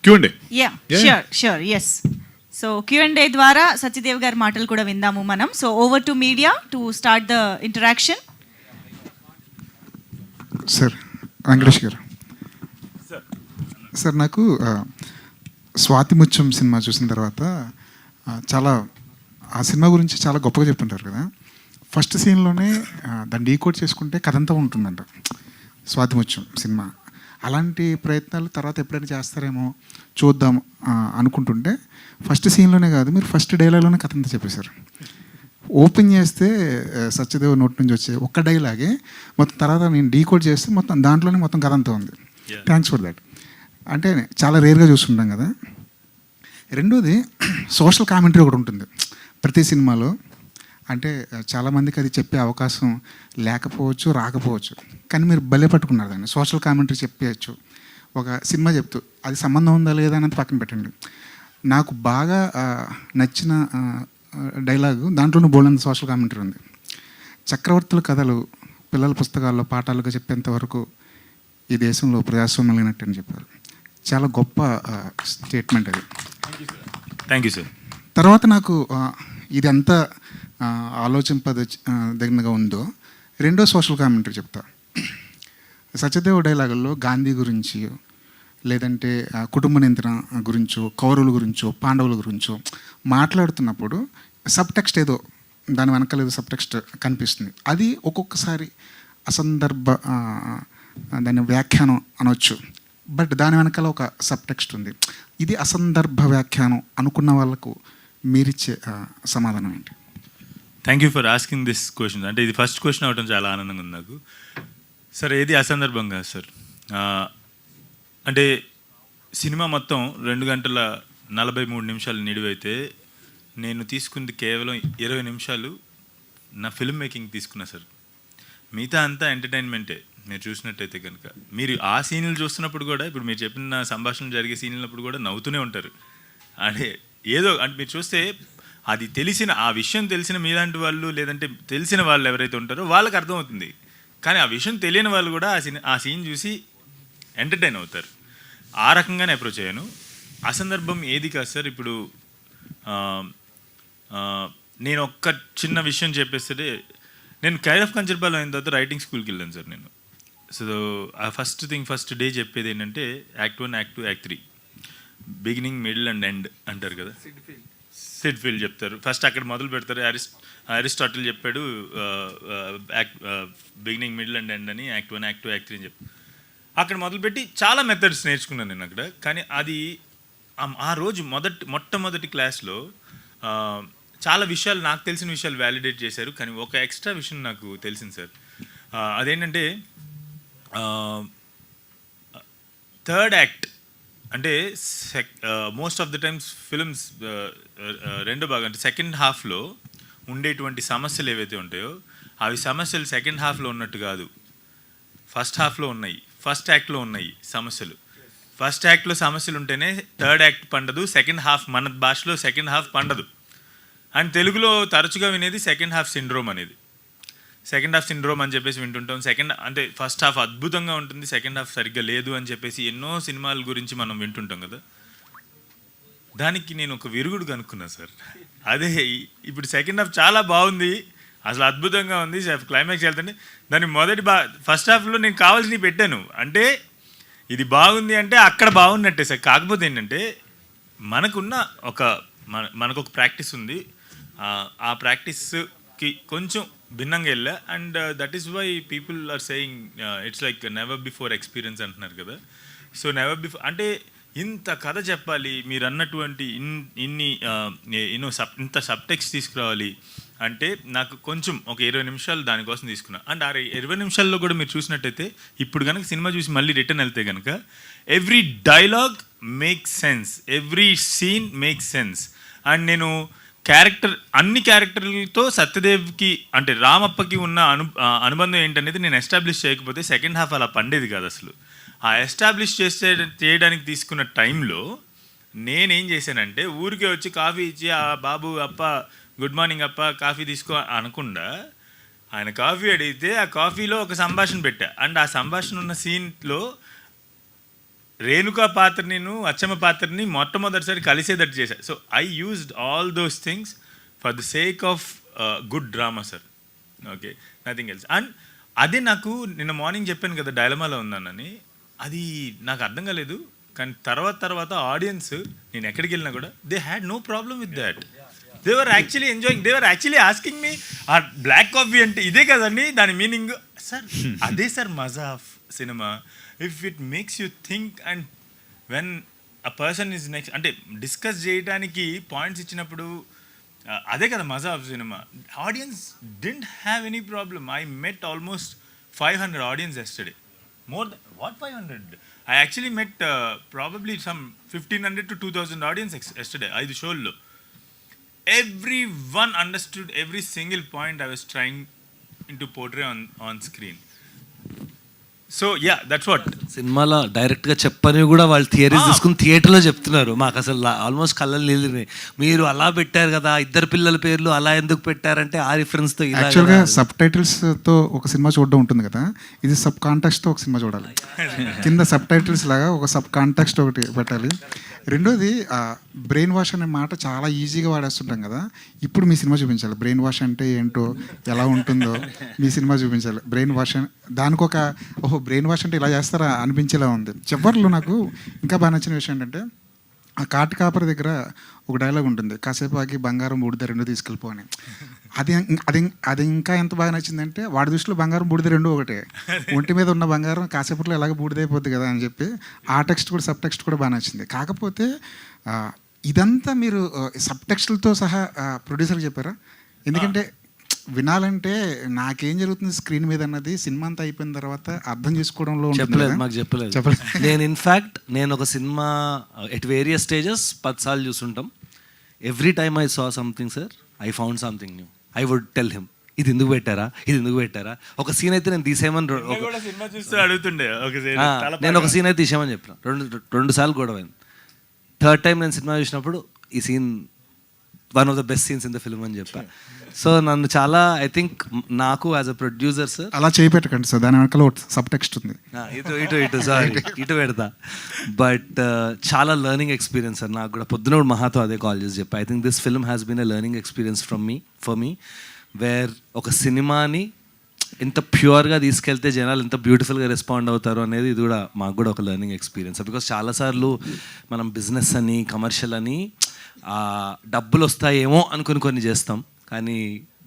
Q&A. Sure, yes. So Q&A ద్వారా సత్యదేవ్ గారి మాటలు కూడా విందాము మనం. So over to media to start the interaction. Sir Venkatesh గారు, సార్ నాకు స్వాతి ముత్యం సినిమా చూసిన తర్వాత చాలా ఆ సినిమా గురించి చాలా గొప్పగా చెప్తుంటారు కదా. ఫస్ట్ సీన్లోనే దాన్ని డీకోడ్ చేసుకుంటే కథ అంతా ఉంటుందంట స్వాతి ముత్యం సినిమా. అలాంటి ప్రయత్నాలు తర్వాత ఎప్పుడైనా చేస్తారేమో చూద్దాం అనుకుంటుంటే ఫస్ట్ సీన్లోనే కాదు, మీరు ఫస్ట్ డైలాగ్లోనే కథ అంతా చెప్పేశారు. ఓపెన్ చేస్తే సత్యదేవ్ నోటి నుంచి వచ్చే ఒక్క డైలాగే మొత్తం తర్వాత నేను డీకోడ్ చేస్తే మొత్తం దాంట్లోనే మొత్తం కథ అంతా ఉంది. Thanks for that. అంటే చాలా రేర్గా చూస్తుంటాం కదా. రెండోది సోషల్ కామెంటరీ ఒకటి ఉంటుంది ప్రతి సినిమాలో. అంటే చాలామందికి అది చెప్పే అవకాశం లేకపోవచ్చు, రాకపోవచ్చు, కానీ మీరు భలే పట్టుకున్నారు దాన్ని. సోషల్ కామెంటరీ చెప్పేయచ్చు ఒక సినిమా చెప్తూ, అది సంబంధం ఉందా లేదా అనేది పక్కన పెట్టండి. నాకు బాగా నచ్చిన డైలాగు దాంట్లోనూ బోల్డంత సోషల్ కామెంటరీ ఉంది. చక్రవర్తుల కథలు పిల్లల పుస్తకాల్లో పాఠాలుగా చెప్పేంత వరకు ఈ దేశంలో ప్రజాస్వామ్యం లేనట్టు అని చెప్పారు. చాలా గొప్ప స్టేట్మెంట్ అది. Thank you sir. తర్వాత నాకు ఇది ఎంత ఆలోచింపదగినగా ఉందో రెండో సోషల్ కామెంటరీ చెప్తా. సత్యదేవ్ డైలాగుల్లో గాంధీ గురించి, లేదంటే కుటుంబ నియంత్రణ గురించో, కౌరవుల గురించో, పాండవుల గురించో మాట్లాడుతున్నప్పుడు సబ్ టెక్స్ట్ ఏదో దాని వెనకాల ఏదో సబ్ టెక్స్ట్ కనిపిస్తుంది. అది ఒక్కొక్కసారి అసందర్భ దాని వ్యాఖ్యానం అనవచ్చు, బట్ దాని వెనకాల ఒక సబ్ టెక్స్ట్ ఉంది. ఇది అసందర్భ వ్యాఖ్యానం అనుకున్న వాళ్ళకు మీరిచ్చే సమాధానం ఏంటి? Thank you for asking this question. అంటే ఇది ఫస్ట్ క్వశ్చన్ అవడం చాలా ఆనందంగా ఉంది నాకు. సార్ ఏది అసందర్భం కాదు సార్. అంటే సినిమా మొత్తం 2 గంటల 43 నిమిషాలు నిడివైతే నేను తీసుకుంది కేవలం 20 నిమిషాలు నా ఫిల్మ్ మేకింగ్ తీసుకున్నా సార్. మిగతా అంతా ఎంటర్టైన్మెంటే. మీరు చూసినట్టయితే కనుక మీరు ఆ సీన్లు చూస్తున్నప్పుడు కూడా, ఇప్పుడు మీరు చెప్పిన సంభాషణ జరిగే సీన్లప్పుడు కూడా నవ్వుతూనే ఉంటారు. అంటే ఏదో అంటే మీరు చూస్తే అది తెలిసిన, ఆ విషయం తెలిసిన మీలాంటి వాళ్ళు, లేదంటే తెలిసిన వాళ్ళు ఎవరైతే ఉంటారో వాళ్ళకి అర్థమవుతుంది. కానీ ఆ విషయం తెలియని వాళ్ళు కూడా ఆ సీన్ చూసి ఎంటర్టైన్ అవుతారు. ఆ రకంగానే అప్రోచ్ అయ్యాను. అసందర్భం ఏది కాదు సార్. ఇప్పుడు నేను ఒక్క చిన్న విషయం చెప్పేస్తే, నేను కైర్ ఆఫ్ కంచర్పాలెం అయిన తర్వాత రైటింగ్ స్కూల్కి వెళ్ళాను సార్ నేను. సో ఆ ఫస్ట్ డే చెప్పేది ఏంటంటే act 1, act 2, act 3, beginning, middle and end అంటారు కదా. సిడ్ ఫీల్డ్ చెప్తారు. ఫస్ట్ అక్కడ మొదలు పెడతారు. అరిస్టాటిల్ చెప్పాడు బిగినింగ్, మిడిల్ అండ్ ఎండ్ అని. యాక్ట్ 1, యాక్ట్ 2, యాక్ట్ 3 అని చెప్పి అక్కడ మొదలుపెట్టి చాలా మెథడ్స్ నేర్చుకున్నాను నేను అక్కడ. కానీ అది ఆ రోజు మొట్టమొదటి క్లాస్లో చాలా విషయాలు, నాకు తెలిసిన విషయాలు వ్యాలిడేట్ చేశారు. కానీ ఒక ఎక్స్ట్రా విషయం నాకు తెలిసింది సార్. అదేంటంటే థర్డ్ యాక్ట్ అంటే most of the times films రెండో భాగం అంటే సెకండ్ హాఫ్లో ఉండేటువంటి సమస్యలు ఏవైతే ఉంటాయో అవి సమస్యలు సెకండ్ హాఫ్లో ఉన్నట్టు కాదు, ఫస్ట్ హాఫ్లో ఉన్నాయి, ఫస్ట్ యాక్ట్లో ఉన్నాయి సమస్యలు. ఫస్ట్ యాక్ట్లో సమస్యలు ఉంటేనే థర్డ్ యాక్ట్ పండదు. సెకండ్ హాఫ్, మన భాషలో సెకండ్ హాఫ్ పండదు. అండ్ తెలుగులో తరచుగా వినేది సెకండ్ హాఫ్ సిండ్రోమ్ అనేది. సెకండ్ హాఫ్ సిండ్రోమ్ అని చెప్పేసి వింటుంటాం. అంటే ఫస్ట్ హాఫ్ అద్భుతంగా ఉంటుంది, సెకండ్ హాఫ్ సరిగ్గా లేదు అని చెప్పేసి ఎన్నో సినిమాల గురించి మనం వింటుంటాం కదా. దానికి నేను ఒక విరుగుడు కనుక్కున్నా సార్. అదే ఇప్పుడు సెకండ్ హాఫ్ చాలా బాగుంది, అసలు అద్భుతంగా ఉంది, క్లైమాక్స్ వెళ్తుంటే దాని ఫస్ట్ హాఫ్లో నేను కావాల్సినవి పెట్టాను. అంటే ఇది బాగుంది అంటే అక్కడ బాగున్నట్టే సార్. కాకపోతే ఏంటంటే మనకు ఒక ప్రాక్టీస్ ఉంది. ఆ ప్రాక్టీస్కి కొంచెం భిన్నంగా వెళ్ళా. And that is why people are saying it's like never before experience అంటున్నారు కదా. సో నెవర్ బిఫోర్ అంటే ఇంత కథ చెప్పాలి, మీరు అన్నటువంటి ఇంత సబ్టెక్స్ట్ తీసుకురావాలి అంటే నాకు కొంచెం ఒక 20 నిమిషాలు దానికోసం తీసుకున్నా. అండ్ ఆ 20 నిమిషాల్లో కూడా మీరు చూసినట్టయితే, ఇప్పుడు కనుక సినిమా చూసి మళ్ళీ రిటర్న్ వెళ్తే కనుక every dialogue makes sense, every scene makes sense. And నేను అన్ని క్యారెక్టర్లతో సత్యదేవ్కి అంటే రామప్పకి ఉన్న అనుబంధం ఏంటనేది నేను ఎస్టాబ్లిష్ చేయకపోతే సెకండ్ హాఫ్ అలా పండేది కాదు అసలు. ఆ ఎస్టాబ్లిష్ చేయడానికి తీసుకున్న టైంలో నేనేం చేశానంటే, ఊరికే వచ్చి కాఫీ ఇచ్చి బాబు అప్ప గుడ్ మార్నింగ్ అప్ప కాఫీ తీసుకో అనకుండా, ఆయన కాఫీ అడిగితే ఆ కాఫీలో ఒక సంభాషణ పెట్టా. అండ్ ఆ సంభాషణ ఉన్న సీన్లో రేణుకా పాత్రని అచ్చమ్మ పాత్రని మొట్టమొదటిసారి కలిసేటట్టు చేశాను. So I used all those things for the sake of good drama sir. Okay, nothing else. And అదే నాకు నిన్న మార్నింగ్ చెప్పాను కదా డైలమాలో ఉన్నానని, అది నాకు అర్థం కాలేదు. కానీ తర్వాత ఆడియన్స్ నేను ఎక్కడికి వెళ్ళినా కూడా they had no problem with that. They were actually enjoying, they were actually asking me ఆ బ్లాక్ కాఫీ అంటే ఇదే కదండి దాని మీనింగ్. సార్ అదే సార్ మజా of cinema. If it makes you think and when a person is next అంటే discuss చేయడానికి points ఇచ్చినప్పుడు అదే కదా మజా of cinema. Audience didn't have any problem. I met almost 500 audience yesterday. More than what 500? I actually met probably some 1,500 to 2,000 audience yesterday. 5 షోల్లో everyone understood every single point I was trying to portray on screen. So yeah, that's what. సినిమాలో డైరెక్ట్గా చెప్పనివి కూడా వాళ్ళు theories తీసుకుని థియేటర్లో చెప్తున్నారు. మాకు అసలు almost కళ్ళలు నీళ్ళినాయి. మీరు అలా పెట్టారు కదా, ఇద్దరు పిల్లల పేర్లు అలా ఎందుకు పెట్టారంటే ఆ రిఫరెన్స్తో. యాక్చువల్గా సబ్ టైటిల్స్తో ఒక సినిమా చూడడం ఉంటుంది కదా, ఇది సబ్ కాంటాక్స్తో ఒక సినిమా చూడాలి. కింద సబ్ టైటిల్స్ లాగా ఒక సబ్ కాంటాక్స్ట్ ఒకటి పెట్టాలి. రెండోది బ్రెయిన్ వాష్ అనే మాట చాలా ఈజీగా వాడేస్తుంటాం కదా, ఇప్పుడు మీ సినిమా చూపించాలి. బ్రెయిన్ వాష్ అంటే ఏంటో, ఎలా ఉంటుందో మీ సినిమా చూపించాలి. బ్రెయిన్ వాష్ దానికి ఒక ఓహో బ్రెయిన్ వాష్ అంటే ఇలా చేస్తారా అనిపించేలా ఉంది. చివరిలో నాకు ఇంకా బాగా నచ్చిన విషయం ఏంటంటే, ఆ కాటి కాపరి దగ్గర ఒక డైలాగ్ ఉంటుంది, కాసేపు ఆగి బంగారం బూడిద రెండు తీసుకెళ్ళిపో అని. అది అది అది ఇంకా ఎంత బాగా నచ్చిందంటే, వాడి దృష్టిలో బంగారం బూడిద రెండు ఒకటే, ఒంటి మీద ఉన్న బంగారం కాసేపట్లో ఎలాగ బూడిదైపోద్ది కదా అని చెప్పి ఆ టెక్స్ట్ కూడా సబ్ టెక్స్ట్ కూడా బాగా నచ్చింది. కాకపోతే ఇదంతా మీరు సబ్ టెక్స్ట్లతో సహా ప్రొడ్యూసర్కి చెప్పారా? ఎందుకంటే వినాలంటే నాకేం జరుగుతుంది స్క్రీన్ మీద అన్నది సినిమా అంతా అయిపోయిన తర్వాత అర్థం చేసుకోవడంలో చెప్పలేదు, మాకు చెప్పలేదు. నేను ఇన్ఫ్యాక్ట్ నేను ఒక సినిమా ఎట్ వేరియస్ స్టేజెస్ 10 సార్లు చూసుంటాం. Every time I saw something sir, I found something new. I would tell him ఇది ఎందుకు పెట్టారా, ఇది ఎందుకు పెట్టారా. ఒక సీన్ అయితే నేను తీసేయమని సినిమా చూస్తూ అడుగుతుండే. నేను ఒక సీన్ అయితే తీసేయమని చెప్పిన. రెండు సార్లు గొడవ అయింది. థర్డ్ టైం నేను సినిమా చూసినప్పుడు ఈ scene one of the best scenes in the film అని చెప్పా. సో నన్ను చాలా ఐ థింక్ నాకు యాజ్ అ ప్రొడ్యూసర్ సార్ అలా చేపెట్టకండి సార్, దాని వెనకాల సబ్ టెక్స్ట్ ఉంది. ఇటు సారీ ఇటు పెడతా. బట్ చాలా లెర్నింగ్ ఎక్స్పీరియన్స్ సార్ నాకు కూడా. పొద్దున మహాతో అదే కాల్ చేసి చెప్పా. I think this film has been a learning experience for me where ఒక సినిమాని ఎంత ప్యూర్గా తీసుకెళ్తే జనాలు ఎంత బ్యూటిఫుల్గా రెస్పాండ్ అవుతారు అనేది ఇది కూడా మాకు కూడా ఒక లెర్నింగ్ ఎక్స్పీరియన్స్. బికాస్ చాలాసార్లు మనం బిజినెస్ అని కమర్షియల్ అని డబ్బులు వస్తాయేమో అనుకుని కొన్ని చేస్తాం. కానీ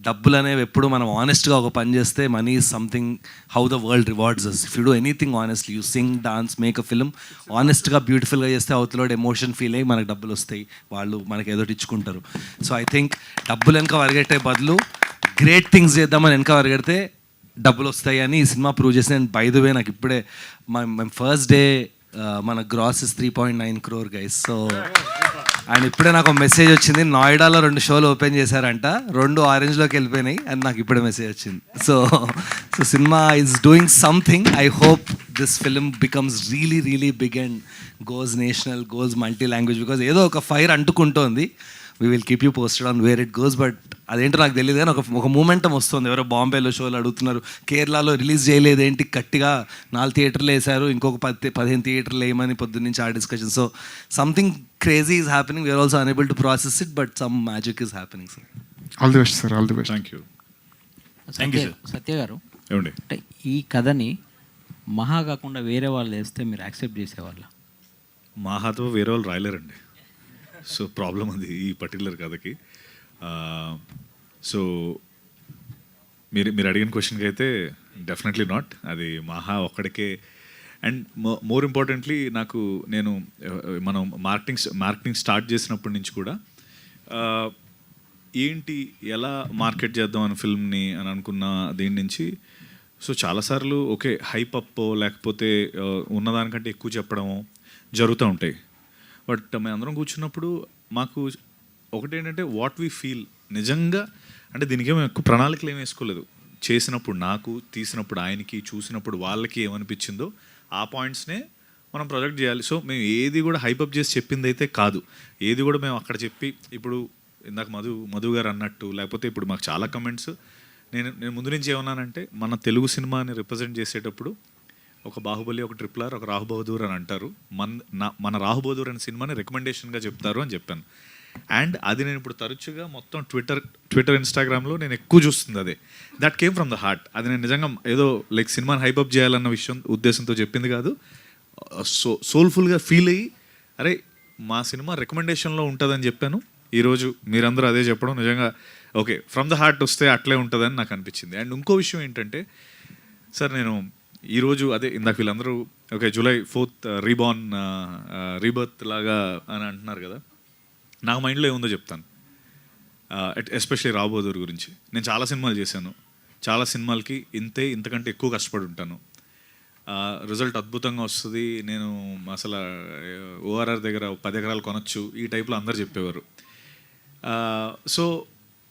డబ్బులు అనేవి ఎప్పుడు మనం ఆనెస్ట్గా ఒక పని చేస్తే money is something how the world rewards us. If you do anything honestly, you sing, dance, make a film ఆనెస్ట్గా బ్యూటిఫుల్గా చేస్తే అవతలోడు ఎమోషన్ ఫీల్ అయ్యి మనకు డబ్బులు వస్తాయి, వాళ్ళు మనకి ఏదో ఇచ్చుకుంటారు. సో ఐ థింక్ డబ్బులు వెనక పరిగెట్టే బదులు గ్రేట్ థింగ్స్ చేద్దామని వెనక పరిగెడితే డబ్బులు వస్తాయి అని ఈ సినిమా ప్రూవ్ చేసి. నేను బై ద వే నాకు ఇప్పుడే మేము ఫస్ట్ డే మన grass is 3.9 crore guys. So and ఇప్పుడే నాకు మెసేజ్ వచ్చింది, నోయిడాలో 2 షోలు ఓపెన్ చేశారంట, 2 ఆరెంజ్లోకి వెళ్ళిపోయినాయి అని నాకు ఇప్పుడే మెసేజ్ వచ్చింది. So cinema is doing something. I hope this film becomes really really big and goes national, goes multi language. Because ఏదో ఒక ఫైర్ అంటుకుంటోంది. We will keep you posted on where it goes. But అదేంటో నాకు తెలియదు కానీ ఒక momentum వస్తుంది. ఎవరో బాంబేలో షోలు అడుగుతున్నారు, కేరళలో రిలీజ్ చేయలేదు ఏంటి, గట్టిగా 4 థియేటర్లు వేశారు, ఇంకొక 15 థియేటర్లు వేయమని పొద్దున్నుంచి ఆ discussion. So something crazy is happening. We are also unable to process it, but some magic is happening sir. All the best sir, all the best. Thank you. Satya garu, ఏమండి అంటే ఈ కథని మహా కాకుండా వేరే వాళ్ళు వేస్తే మీరు యాక్సెప్ట్ చేసేవాళ్ళ? మహాతో వేరే వాళ్ళు రాయలేరండి. సో ప్రాబ్లం అది ఈ పర్టికులర్ కథకి. సో మీరు అడిగిన క్వశ్చన్కి అయితే డెఫినెట్లీ నాట్. అది మహా ఒక్కడికే. అండ్ మోర్ ఇంపార్టెంట్లీ నేను మనం మార్కెటింగ్ స్టార్ట్ చేసినప్పటి నుంచి కూడా ఏంటి ఎలా మార్కెట్ చేద్దాం అని ఫిల్మ్ని అని అనుకున్న దీని నుంచి. సో చాలాసార్లు ఓకే హైప్ అప్ లేకపోతే ఉన్నదానికంటే ఎక్కువ చెప్పడము జరుగుతూ ఉంటాయి. బట్ మేము అందరం కూర్చున్నప్పుడు మాకు ఒకటేంటంటే వాట్ వీ ఫీల్ నిజంగా, అంటే దీనికి ఏమో ఎక్కువ ప్రణాళికలు ఏమి వేసుకోలేదు. చేసినప్పుడు నాకు, తీసినప్పుడు ఆయనకి, చూసినప్పుడు వాళ్ళకి ఏమనిపించిందో ఆ పాయింట్స్నే మనం ప్రొజెక్ట్ చేయాలి. సో మేము ఏది కూడా హైపప్ చేసి చెప్పింది అయితే కాదు. ఏది కూడా మేము అక్కడ చెప్పి, ఇప్పుడు ఇందాక మధు గారు అన్నట్టు, లేకపోతే ఇప్పుడు మాకు చాలా కమెంట్స్, నేను ముందు నుంచి ఏమన్నానంటే మన తెలుగు సినిమాని రిప్రజెంట్ చేసేటప్పుడు ఒక బాహుబలి, ఒక ట్రిపుల్ ఆర్, ఒక రాహు బహదూర్ అని అంటారు. మన రాహు బహదూర్ అనే సినిమాని రికమెండేషన్గా చెప్తారు అని చెప్పాను. అండ్ అది నేను ఇప్పుడు తరచుగా మొత్తం ట్విట్టర్ ఇన్స్టాగ్రామ్లో నేను ఎక్కువ చూస్తుంది అదే. That came from the heart. అది నేను నిజంగా ఏదో లైక్ సినిమాని హైపప్ చేయాలన్న ఉద్దేశంతో చెప్పింది కాదు. సోల్ఫుల్గా ఫీల్ అయ్యి అరే మా సినిమా రికమెండేషన్లో ఉంటుందని చెప్పాను. ఈరోజు మీరందరూ అదే చెప్పడం నిజంగా ఓకే, ఫ్రమ్ ద హార్ట్ వస్తే అట్లే ఉంటుందని నాకు అనిపించింది. అండ్ ఇంకో విషయం ఏంటంటే సార్, నేను ఈరోజు అదే ఇందాక వీళ్ళందరూ ఓకే జూలై 4th రీబర్త్ లాగా అని అంటున్నారు కదా, నాకు మైండ్లో ఏముందో చెప్తాను. ఎస్పెషలీ రావు బహదూర్ గురించి. నేను చాలా సినిమాలు చేశాను, చాలా సినిమాలకి ఇంతకంటే ఎక్కువ కష్టపడి ఉంటాను. రిజల్ట్ అద్భుతంగా వస్తుంది, నేను అసలు ఓఆర్ఆర్ దగ్గర 10 ఎకరాలు కొనొచ్చు ఈ టైప్లో అందరు చెప్పేవారు. సో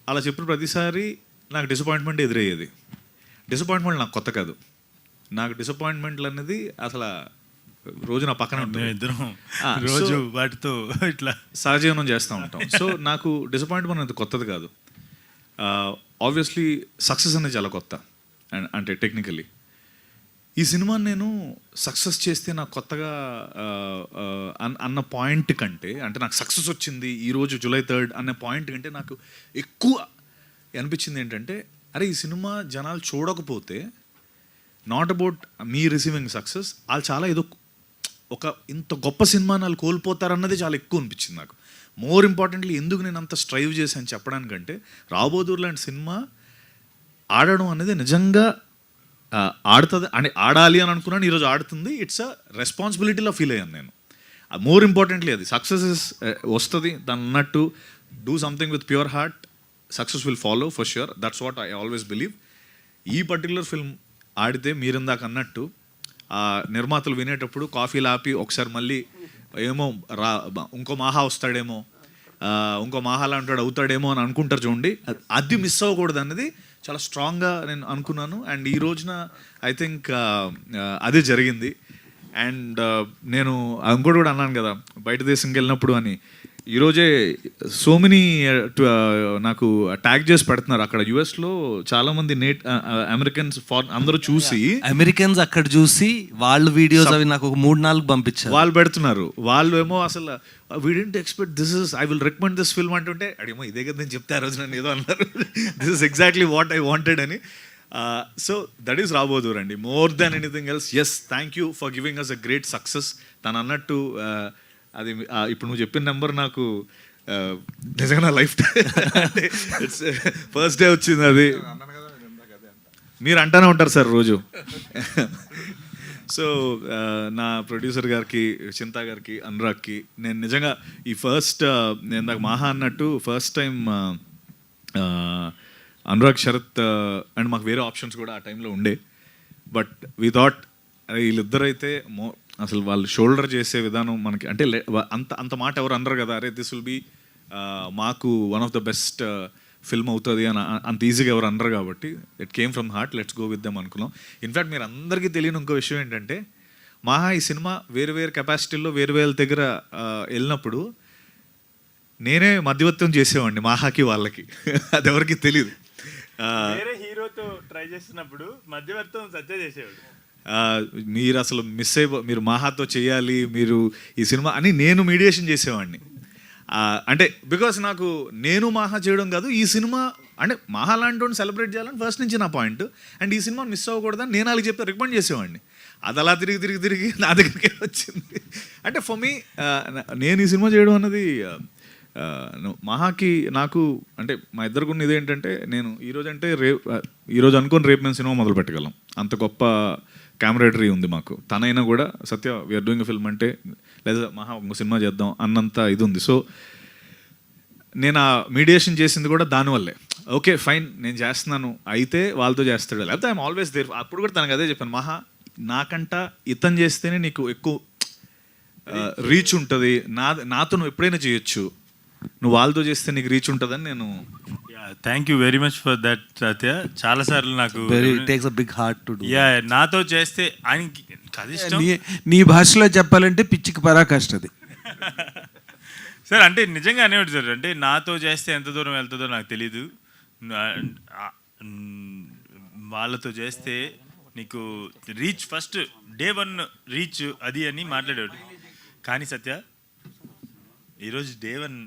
అలా చెప్పిన ప్రతిసారి నాకు డిసప్పాయింట్మెంట్ ఎదురయ్యేది. డిసప్పాయింట్మెంట్ నాకు కొత్త కాదు. నాకు డిసప్పాయింట్మెంట్లు అనేది అసలు రోజు నా పక్కన ఉంటుంది. ఇద్దరం రోజు వాటితో ఇట్లా సహజీవనం చేస్తూ ఉంటాం. సో నాకు డిసప్పాయింట్మెంట్ అనేది కొత్తది కాదు. ఆబ్వియస్లీ సక్సెస్ అనేది చాలా కొత్త. అంటే టెక్నికలీ ఈ సినిమాని నేను సక్సెస్ చేస్తే నాకు కొత్తగా అన్న పాయింట్ కంటే, అంటే నాకు సక్సెస్ వచ్చింది ఈరోజు జూలై 3rd అనే పాయింట్ కంటే నాకు ఎక్కువ అనిపించింది ఏంటంటే, అరే ఈ సినిమా జనాలు చూడకపోతే not about me receiving success, వాళ్ళు చాలా ఏదో ఒక ఇంత గొప్ప సినిమాని వాళ్ళు కోల్పోతారన్నది చాలా ఎక్కువ అనిపించింది నాకు. మోర్ ఇంపార్టెంట్లీ ఎందుకు నేను అంత స్ట్రైవ్ చేశాను చెప్పడానికంటే, రాబోదూర్ లాంటి సినిమా ఆడడం అనేది నిజంగా ఆడుతుంది అని ఆడాలి అని అనుకున్నాను. ఈరోజు ఆడుతుంది. ఇట్స్ అ రెస్పాన్సిబిలిటీలో ఫీల్ అయ్యాను నేను. మోర్ ఇంపార్టెంట్లీ అది సక్సెస్ వస్తుంది దాని అన్నట్టు. Do something with pure heart, success will follow for sure. That's what I always believe. ఈ పర్టికులర్ ఫిల్మ్ ఆడితే మీరిందాక అన్నట్టు ఆ నిర్మాతలు వినేటప్పుడు కాఫీలు ఆపి ఒకసారి మళ్ళీ ఏమో ఇంకో మాహా వస్తాడేమో, ఇంకో మాహా లాంటి అవుతాడేమో అని అనుకుంటారు చూడండి, అది మిస్ అవ్వకూడదు అన్నది చాలా స్ట్రాంగ్గా నేను అనుకున్నాను. అండ్ ఈ రోజున ఐ థింక్ అదే జరిగింది. అండ్ నేను ఇంకోటి కూడా అన్నాను కదా బయట దేశంకి వెళ్ళినప్పుడు అని, ఈరోజే సో మెనీ నాకు ట్యాగ్ చేసి పెడుతున్నారు అక్కడ యుఎస్లో చాలామంది అమెరికన్స్ అందరూ చూసి, అమెరికన్స్ అక్కడ చూసి వాళ్ళు వీడియోస్ అవి నాకు ఒక 3-4 పంపించారు. వాళ్ళు పెడుతున్నారు. వాళ్ళు ఏమో అసలు we didn't expect this is, I will recommend this film అంటుంటే అడేమో ఇదే కదా నేను చెప్తే ఆ రోజు నన్ను ఏదో అన్నారు. This is exactly what I wanted అని. So that is Rao Bahadur అండి. More than anything else. Yes, thank you for giving us a great success. తను అన్నట్టు అది ఇప్పుడు నువ్వు చెప్పిన నెంబర్ నాకు నిజంగా లైఫ్ ఇట్స్ ఫస్ట్ డే వచ్చింది. అది మీరు అంటానే ఉంటారు సార్ రోజు. సో నా ప్రొడ్యూసర్ గారికి, చింతా గారికి, అనురాగ్కి నేను నిజంగా ఈ ఫస్ట్ నేను నాకు మాహా అన్నట్టు first time Anurag, Sharath and మాకు వేరే ఆప్షన్స్ కూడా ఆ టైంలో ఉండే. బట్ వీ థాట్ వీళ్ళిద్దరైతే అసలు వాళ్ళు షోల్డర్ చేసే విధానం మనకి అంటే అంత మాట ఎవరు అనరు కదా, అరే దిస్ విల్ బీ మాకు one of the best film అవుతుంది అని అంత ఈజీగా ఎవరు అనరు. కాబట్టి it came from heart, let's go with them అనుకున్నాం. ఇన్ఫ్యాక్ట్ మీరు అందరికీ తెలియని ఇంకో విషయం ఏంటంటే, మాహా ఈ సినిమా వేరు కెపాసిటీల్లో వేరు దగ్గర వెళ్ళినప్పుడు నేనే మధ్యవర్తం చేసేవాడిని మాహాకి వాళ్ళకి. అది ఎవరికి తెలియదు. వేరే హీరోతో ట్రై చేస్తున్నప్పుడు మధ్యవర్తం సత్య చేసేవాడు. మీరు అసలు మీరు మాహాతో చేయాలి మీరు ఈ సినిమా అని నేను మీడియేషన్ చేసేవాడిని. అంటే బికాస్ నాకు నేను మాహా చేయడం కాదు, ఈ సినిమా అంటే మాహా లాంటి వాడిని సెలబ్రేట్ చేయాలని ఫస్ట్ నుంచి నా పాయింట్. అండ్ ఈ సినిమా మిస్ అవ్వకూడదని నేను వాళ్ళకి చెప్తే రికమెండ్ చేసేవాడిని. అది అలా తిరిగి నా దగ్గరికి వచ్చింది. అంటే ఫర్ మీ నేను ఈ సినిమా చేయడం అన్నది మహాకి నాకు అంటే మా ఇద్దరికి ఉన్న ఇదేంటంటే, నేను ఈరోజు అంటే ఈరోజు అనుకుని రేపు మేము సినిమా మొదలు పెట్టగలం, అంత గొప్ప క్యామరేటరీ ఉంది మాకు. తనైనా కూడా సత్య వీఆర్ డూయింగ్ ఎ ఫిల్మ్ అంటే లేదా మహా ఒక సినిమా చేద్దాం అన్నంత ఇది ఉంది. సో నేను ఆ మీడియేషన్ చేసింది కూడా దానివల్లే. ఓకే ఫైన్ నేను చేస్తున్నాను అయితే వాళ్ళతో చేస్తాడు, లేకపోతే ఐఎమ్ ఆల్వేస్ దేర్. అప్పుడు కూడా తనకు అదే చెప్పాను, మహా నాకంట ఇతను చేస్తేనే నీకు ఎక్కువ రీచ్ ఉంటుంది, నాతో నువ్వు ఎప్పుడైనా చేయొచ్చు, నువ్వు వాళ్ళతో చేస్తే నీకు రీచ్ ఉంటుందని నేను. Thank you very much for that Satya. చాలాసార్లు నాకు takes a big heart to do. నాతో చేస్తే ఆయనకి కదిష్టం. నీ భాషలో చెప్పాలంటే పిచ్చికి పరాకాష్ట అది. సార్ అంటే నిజంగా అనేవాడు సార్, అంటే నాతో చేస్తే ఎంత దూరం వెళ్తుందో నాకు తెలీదు, వాళ్ళతో చేస్తే నీకు రీచ్ ఫస్ట్ డే 1 రీచ్ అది అని మాట్లాడాడు. కానీ సత్య ఈరోజు day 1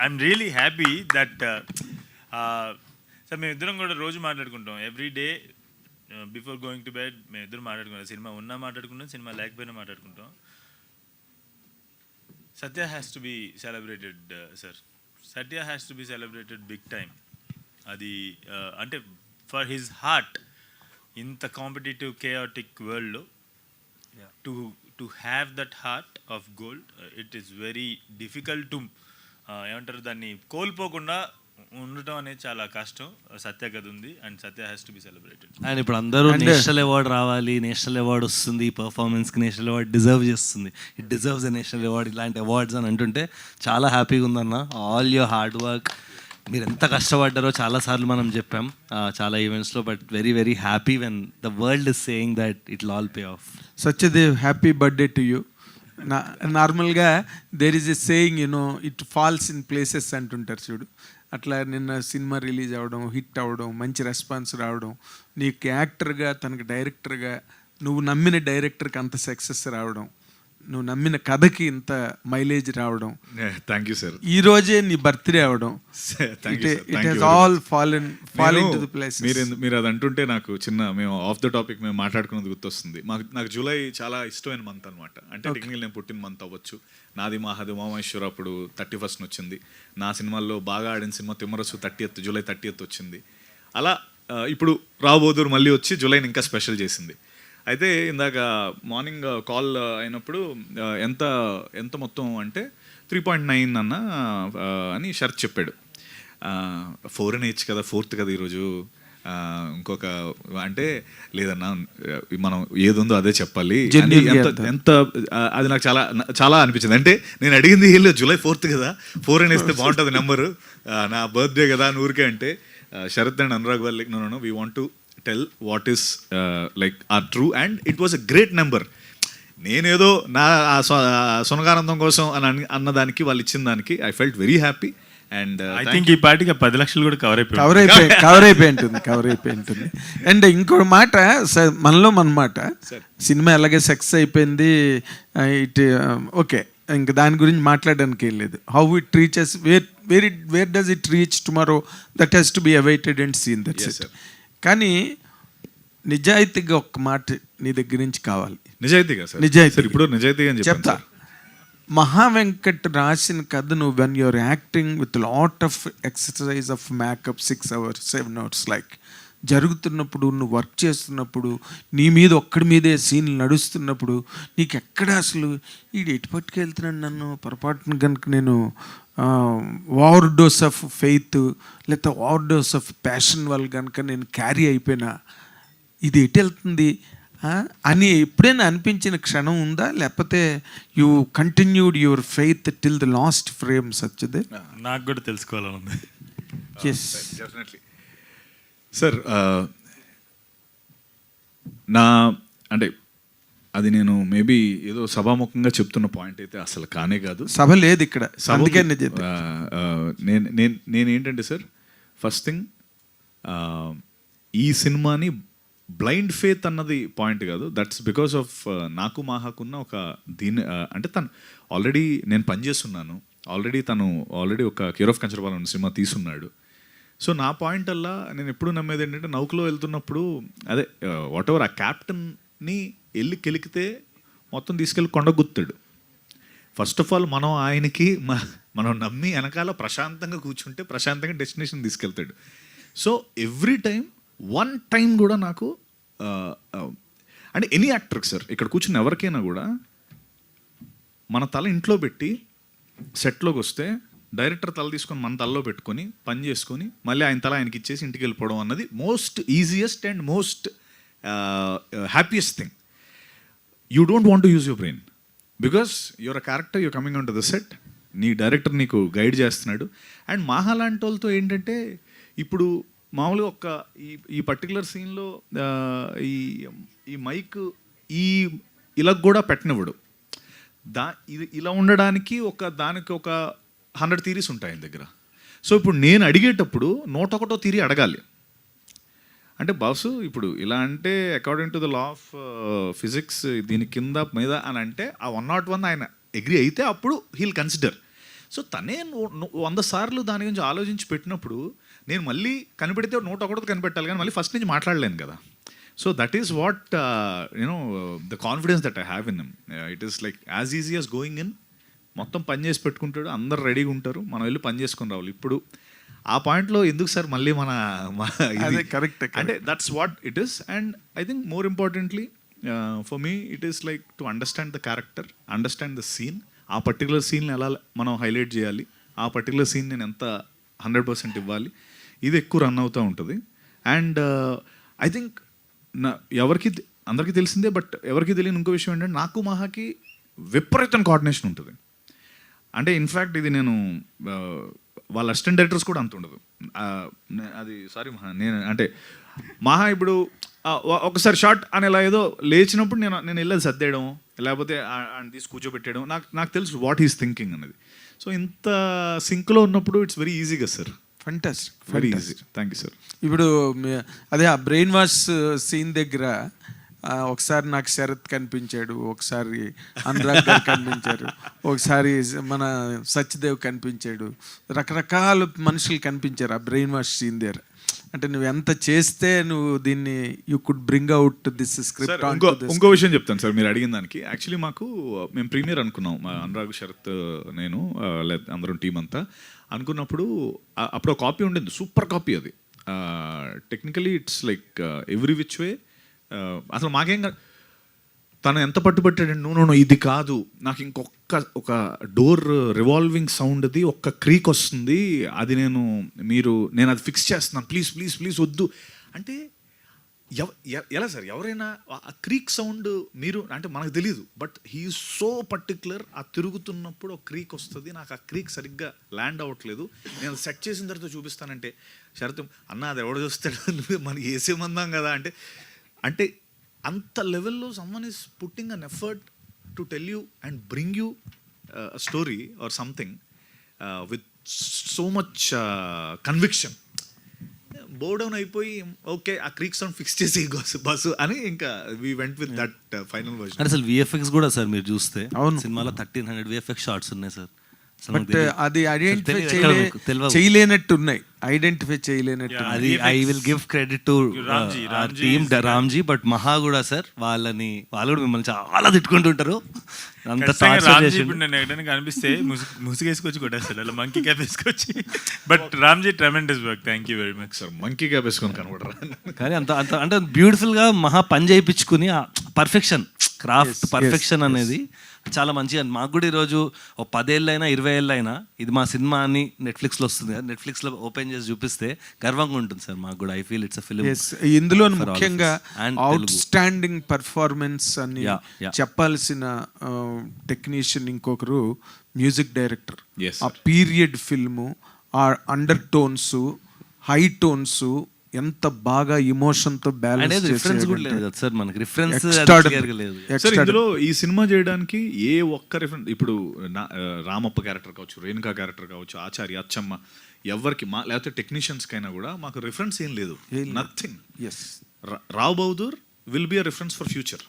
I'm really happy that sir మేమిద్దరం కూడా రోజు మాట్లాడుకుంటాం. Every day before going to bed మేమిద్దరం మాట్లాడుకుంటాం. సినిమా ఉన్నా మాట్లాడుకుంటాం, సినిమా లేకపోయినా మాట్లాడుకుంటాం. Satya has to be celebrated, sir. Satya has to be celebrated big time. అది అంటే ఫర్ హిజ్ హార్ట్ ఇంత కాంపిటేటివ్ కేయాటిక్ వరల్డ్లో to have that heart of gold, it is very difficult to ఏమంటారు దాన్ని కోల్పోకుండా ఉండటం అనేది చాలా కష్టం. సత్య కథ ఉంది and Satya has to be celebrated. And ఇప్పుడు అందరూ నేషనల్ అవార్డు రావాలి, నేషనల్ అవార్డు వస్తుంది, ఈ పర్ఫార్మెన్స్కి నేషనల్ అవార్డు డిజర్వ్ చేస్తుంది, it deserves a national award, ఇలాంటి అవార్డ్స్ అని అంటుంటే చాలా హ్యాపీగా ఉందన్న. ఆల్ యువర్ హార్డ్ వర్క్, మీరు ఎంత కష్టపడ్డారో చాలాసార్లు మనం చెప్పాం చాలా ఈవెంట్స్లో, but very very happy when the world is saying that it will all pay off. Satyadev, happy birthday to you. నార్మల్గా there is a saying it falls in places అంటుంటారు చూడు, అట్లా నిన్న సినిమా రిలీజ్ అవ్వడం, హిట్ అవ్వడం, మంచి రెస్పాన్స్ రావడం, నీకు యాక్టర్గా తనకు డైరెక్టర్గా నువ్వు నమ్మిన డైరెక్టర్కి అంత సక్సెస్ రావడం, నువ్వు నమ్మిన కథకి ఇంత మైలేజ్ రావడం, థ్యాంక్ యూ సార్. ఈ రోజే నీ బర్త్డే అవడం, all fallen to the places. మీరు అది అంటుంటే నాకు మేము ఆఫ్ ద టాపిక్ మేము మాట్లాడుకున్నది గుర్తొస్తుంది. నాకు జూలై చాలా ఇష్టమైన మంత్ అనమాట. అంటే టెక్నికల్ నేను పుట్టిన మంత్ అవ్వచ్చు. నాది మాహది ఉమామహేశ్వర అప్పుడు 31st వచ్చింది. నా సినిమాల్లో బాగా ఆడిన సినిమా తిమ్మరసు జూలై 30th వచ్చింది. అలా ఇప్పుడు రాబోదురు మళ్ళీ వచ్చి జూలైని ఇంకా స్పెషల్ చేసింది. అయితే ఇందాక మార్నింగ్ కాల్ అయినప్పుడు ఎంత మొత్తం అంటే 3.9 అన్న అని షరత్ చెప్పాడు. 4 అని ఇచ్చు కదా, 4th కదా ఈరోజు, ఇంకొక అంటే లేదన్నా మనం ఏది ఉందో అదే చెప్పాలి. ఎంత అది నాకు చాలా చాలా అనిపించింది. అంటే నేను అడిగింది వీళ్ళు జూలై 4th కదా, 4 అని ఇస్తే బాగుంటుంది నెంబరు, నా బర్త్డే కదా నూరికే అంటే శరత్ అండ్ అనురాగ్ వాళ్ళు no we want to tell what is like are true and it was a great number. నేనేదో నా సునకానందం కోసం అని అన్నదానికి వాళ్ళు ఇచ్చిన దానికి I felt very happy. And I think ఈ పార్టీకి 10 లక్షలు కూడా కవర్ అయిపోయి ఉంటుంది. అండ్ ఇంకొక మాట, మనలో మన మాట, సినిమా ఎలాగే సక్సెస్ అయిపోయింది, ఇట్ ఓకే, ఇంకా దాని గురించి మాట్లాడడానికి ఏం లేదు. How it reaches, where does it reach tomorrow, that has to be awaited and seen, that's it. కానీ నిజాయితీగా ఒక్క మాట నీ దగ్గర నుంచి కావాలి. నిజాయితీ ఇప్పుడు నిజాయితీ అని చెప్తా. మహావెంకట్ రాసిన కథ నువ్వు when you are acting with lot of exercise of makeup 6 hours 7 hours like జరుగుతున్నప్పుడు, నువ్వు వర్క్ చేస్తున్నప్పుడు, నీ మీద ఒక్కడి మీదే సీన్లు నడుస్తున్నప్పుడు నీకు ఎక్కడ అసలు వీడు ఎటు పట్టుకెళ్తున్నాడు నన్ను, పొరపాటున కనుక నేను ఓవర్ డోస్ ఆఫ్ ఫెయిత్ లేకపోతే ఓవర్ డోస్ ఆఫ్ ప్యాషన్ వల్ల కనుక నేను క్యారీ అయిపోయినా ఇది ఎటు వెళ్తుంది అని ఎప్పుడైనా అనిపించిన క్షణం ఉందా, లేకపోతే you continued your faith till the last frame? Satyadev, నాకు కూడా తెలుసుకోవాలని ఉంది. Definitely sir. నా అంటే అది నేను మేబీ ఏదో సభాముఖంగా చెప్తున్న పాయింట్ అయితే అసలు కానే కాదు. సభ లేదు ఇక్కడ. నేనేంటంటే సార్, ఫస్ట్ థింగ్ ఈ సినిమాని బ్లైండ్ ఫేత్ అన్నది పాయింట్ కాదు. దట్స్ బికాస్ ఆఫ్ నాకు మాహాకున్న ఒక దీని అంటే తను ఆల్రెడీ నేను పనిచేస్తున్నాను, ఆల్రెడీ ఒక కేర్ ఆఫ్ కంచరపాలెం సినిమా తీసున్నాడు. సో నా పాయింట్ అల్లా నేను ఎప్పుడు నమ్మేది ఏంటంటే, నౌకలో వెళ్తున్నప్పుడు అదే వాట్ ఎవర్ ఆ క్యాప్టెన్ని కెలికితే మొత్తం తీసుకెళ్ళి కొండగుత్తాడు. ఫస్ట్ ఆఫ్ ఆల్ మనం ఆయనకి మనం నమ్మి వెనకాల ప్రశాంతంగా కూర్చుంటే ప్రశాంతంగా డెస్టినేషన్ తీసుకెళ్తాడు. సో ఎవ్రీ టైం 1 time కూడా నాకు అంటే ఎనీ యాక్టర్కి సార్, ఇక్కడ కూర్చున్న ఎవరికైనా కూడా మన తల ఇంట్లో పెట్టి సెట్లోకి వస్తే డైరెక్టర్ తల తీసుకొని మన తలలో పెట్టుకొని పని చేసుకొని మళ్ళీ ఆయన తల ఆయనకి ఇచ్చేసి ఇంటికి వెళ్ళిపోవడం అన్నది most easiest and most happiest thing. You don't want to use your brain because your a character, you're coming on to the set, నీ డైరెక్టర్ నీకు గైడ్ చేస్తున్నాడు. అండ్ మాహా లాంటి వాళ్ళతో ఏంటంటే, ఇప్పుడు మామూలుగా ఈ పర్టికులర్ సీన్లో ఈ మైక్ ఇలా కూడా పెట్టనివ్వడు. ఇలా ఉండడానికి దానికి ఒక 100 థీరీస్ ఉంటాయి ఆయన దగ్గర. సో ఇప్పుడు నేను అడిగేటప్పుడు 101వ థీరీ అడగాలి. అంటే బాసు ఇప్పుడు ఇలా అంటే according to the law of physics దీని కింద మీద అని అంటే ఆ 101 ఆయన అగ్రి అయితే అప్పుడు హీల్ కన్సిడర్. సో తనే 100 సార్లు దాని గురించి ఆలోచించి పెట్టినప్పుడు నేను మళ్ళీ కనిపెడితే 101 కనిపెట్టాలి కానీ మళ్ళీ ఫస్ట్ నుంచి మాట్లాడలేను కదా. So that is what the confidence that I have in him. It is like as easy as going in, మొత్తం పని చేసి పెట్టుకుంటాడు, అందరు రెడీగా ఉంటారు, మనం వెళ్ళి పని చేసుకుని రావాలి. ఇప్పుడు ఆ పాయింట్లో ఎందుకు సార్ మళ్ళీ మన కరెక్ట్ అంటే that's what it is. And I think more importantly for me it is like to understand the character, understand the scene, ఆ పర్టికులర్ సీన్ని ఎలా మనం హైలైట్ చేయాలి, ఆ పర్టికులర్ సీన్ నేను ఎంత 100% ఇవ్వాలి, ఇది ఎక్కువ రన్ అవుతూ ఉంటుంది. అండ్ ఐ థింక్ ఎవరికి అందరికీ తెలిసిందే, బట్ ఎవరికి తెలియని ఇంకో విషయం ఏంటంటే నాకు మహాకి విపరీతం కోఆర్డినేషన్ ఉంటుంది. అంటే ఇన్ఫ్యాక్ట్ ఇది నేను వాళ్ళ అసిస్టెంట్ డైరెక్టర్స్ కూడా అంత ఉండదు. అది సారీ మహా, నేను అంటే మహా ఇప్పుడు ఒకసారి షార్ట్ అని ఇలా ఏదో లేచినప్పుడు నేను వెళ్ళేది సర్దేయడం, లేకపోతే ఆయన తీసి కూర్చోబెట్టడం, నాకు తెలుసు వాట్ ఈస్ థింకింగ్ అనేది. సో ఇంత సింక్లో ఉన్నప్పుడు ఇట్స్ వెరీ ఈజీగా sir, fantastic, very easy. Thank you sir. ఇప్పుడు అదే ఆ బ్రెయిన్ వాష్ సీన్ దగ్గర ఒకసారి నాకు శరత్ కనిపించాడు, ఒకసారి అనురాగ్ గారు కనిపించారు, ఒకసారి మన సత్యదేవ్ కనిపించాడు, రకరకాల మనుషులు కనిపించారు ఆ బ్రెయిన్ వాష్ సీన్ దగ్గర. అంటే నువ్వు ఎంత చేస్తే నువ్వు దీన్ని you could bring out this script. ఇంకో విషయం చెప్తాను సార్ మీరు అడిగిన దానికి. యాక్చువల్లీ మేము ప్రీమియర్ అనుకున్నాం, మా అనురాగ్, శరత్, నేను అందరం టీం అంతా అనుకున్నప్పుడు అప్పుడు ఒక కాపీ ఉండింది, సూపర్ కాపీ అది. Technically it's like every which way. అసలు మాకేం తను ఎంత పట్టుబట్టాడు, నువ్వు ఇది కాదు, నాకు ఒక డోర్ రివాల్వింగ్ సౌండ్ది ఒక్క క్రీక్ వస్తుంది, అది నేను అది ఫిక్స్ చేస్తున్నాను, ప్లీజ్ ప్లీజ్ ప్లీజ్ వద్దు అంటే ఎలా సార్ ఎవరైనా ఆ క్రీక్ సౌండ్ మీరు అంటే మనకు తెలియదు, బట్ హీ సో పర్టిక్యులర్. ఆ తిరుగుతున్నప్పుడు ఒక క్రీక్ వస్తుంది, నాకు ఆ క్రీక్ సరిగ్గా ల్యాండ్ అవ్వట్లేదు, నేను సెట్ చేసిన తర్వాత చూపిస్తానంటే శరత్ అన్న అది ఎవడు చూస్తాడు, నువ్వు మనకి వేసేమందాం కదా అంటే అంత లెవెల్లో someone is putting an effort to tell you and bring you story or something with so much conviction. బోర్డౌన్ అయిపోయి ఓకే ఆ క్రీక్ సౌండ్ ఫిక్స్ చేసి బస్సు అని ఇంకా we went with that final version. అసలు విఎఫ్ఎక్స్ కూడా సార్ మీరు చూస్తే సినిమాలో 1300 విఎఫ్ఎక్స్ షార్ట్స్ ఉన్నాయి సార్. బట్ అది ఐడెంటిఫై చేయలేనట్టు ఉన్నాయి, ఐడెంటిఫై చేయలేనట్టు. అది I will give credit to team Ramji, but Maha కూడా సార్ వాళ్ళు కూడా మిమ్మల్ని చాలా తిట్టుకుంటుంటారు. అంత నేను ఎక్కడానికి అనిపిస్తే ముసుగేసుకొచ్చి కొట్టేస్తాడు అలా మంకీ క్యాప్ వేసుకొచ్చి. But Ramji tremendous work, thank you very much sir. Monkey cap వేసుకొని కనబడరా కానీ అంత అంటే బ్యూటిఫుల్ గా మహా పని చేయించుకుని పర్ఫెక్షన్, క్రాఫ్ట్ పర్ఫెక్షన్ అనేది చాలా మంచిగా. మాకు కూడా ఈరోజు 10 ఏళ్ళైనా 20 ఏళ్ళైనా ఇది మా సినిమా అని నెట్ఫ్లిక్స్లో వస్తుంది కదా, నెట్ఫ్లిక్స్లో ఓపెన్ చేసి చూపిస్తే గర్వంగా ఉంటుంది సార్ మాకు కూడా. I feel it's a film. ఇందులో ముఖ్యంగా అవుట్ స్టాండింగ్ పర్ఫార్మెన్స్ అని చెప్పాల్సిన టెక్నీషియన్ ఇంకొకరు మ్యూజిక్ డైరెక్టర్. ఆ పీరియడ్ ఫిల్ము, ఆ అండర్ టోన్స్, హై టోన్స్ ఎంత బాగా ఎమోషన్ తో బ్యాలెన్స్ రిఫరెన్స్ కూడా లేదు కదా సార్ మనకి. రిఫరెన్స్ లేదు సార్ ఇందులో. ఈ సినిమా చేయడానికి ఏ ఒక్క రిఫరెన్స్, ఇప్పుడు రామప్ప క్యారెక్టర్ కావచ్చు, రేణుకా క్యారెక్టర్ కావచ్చు, ఆచార్య, అచ్చమ్మ, ఎవరికి లేకపోతే టెక్నీషియన్స్ కైనా కూడా మాకు రిఫరెన్స్ ఏం లేదు, nothing. Rao Bahadur will be a reference for future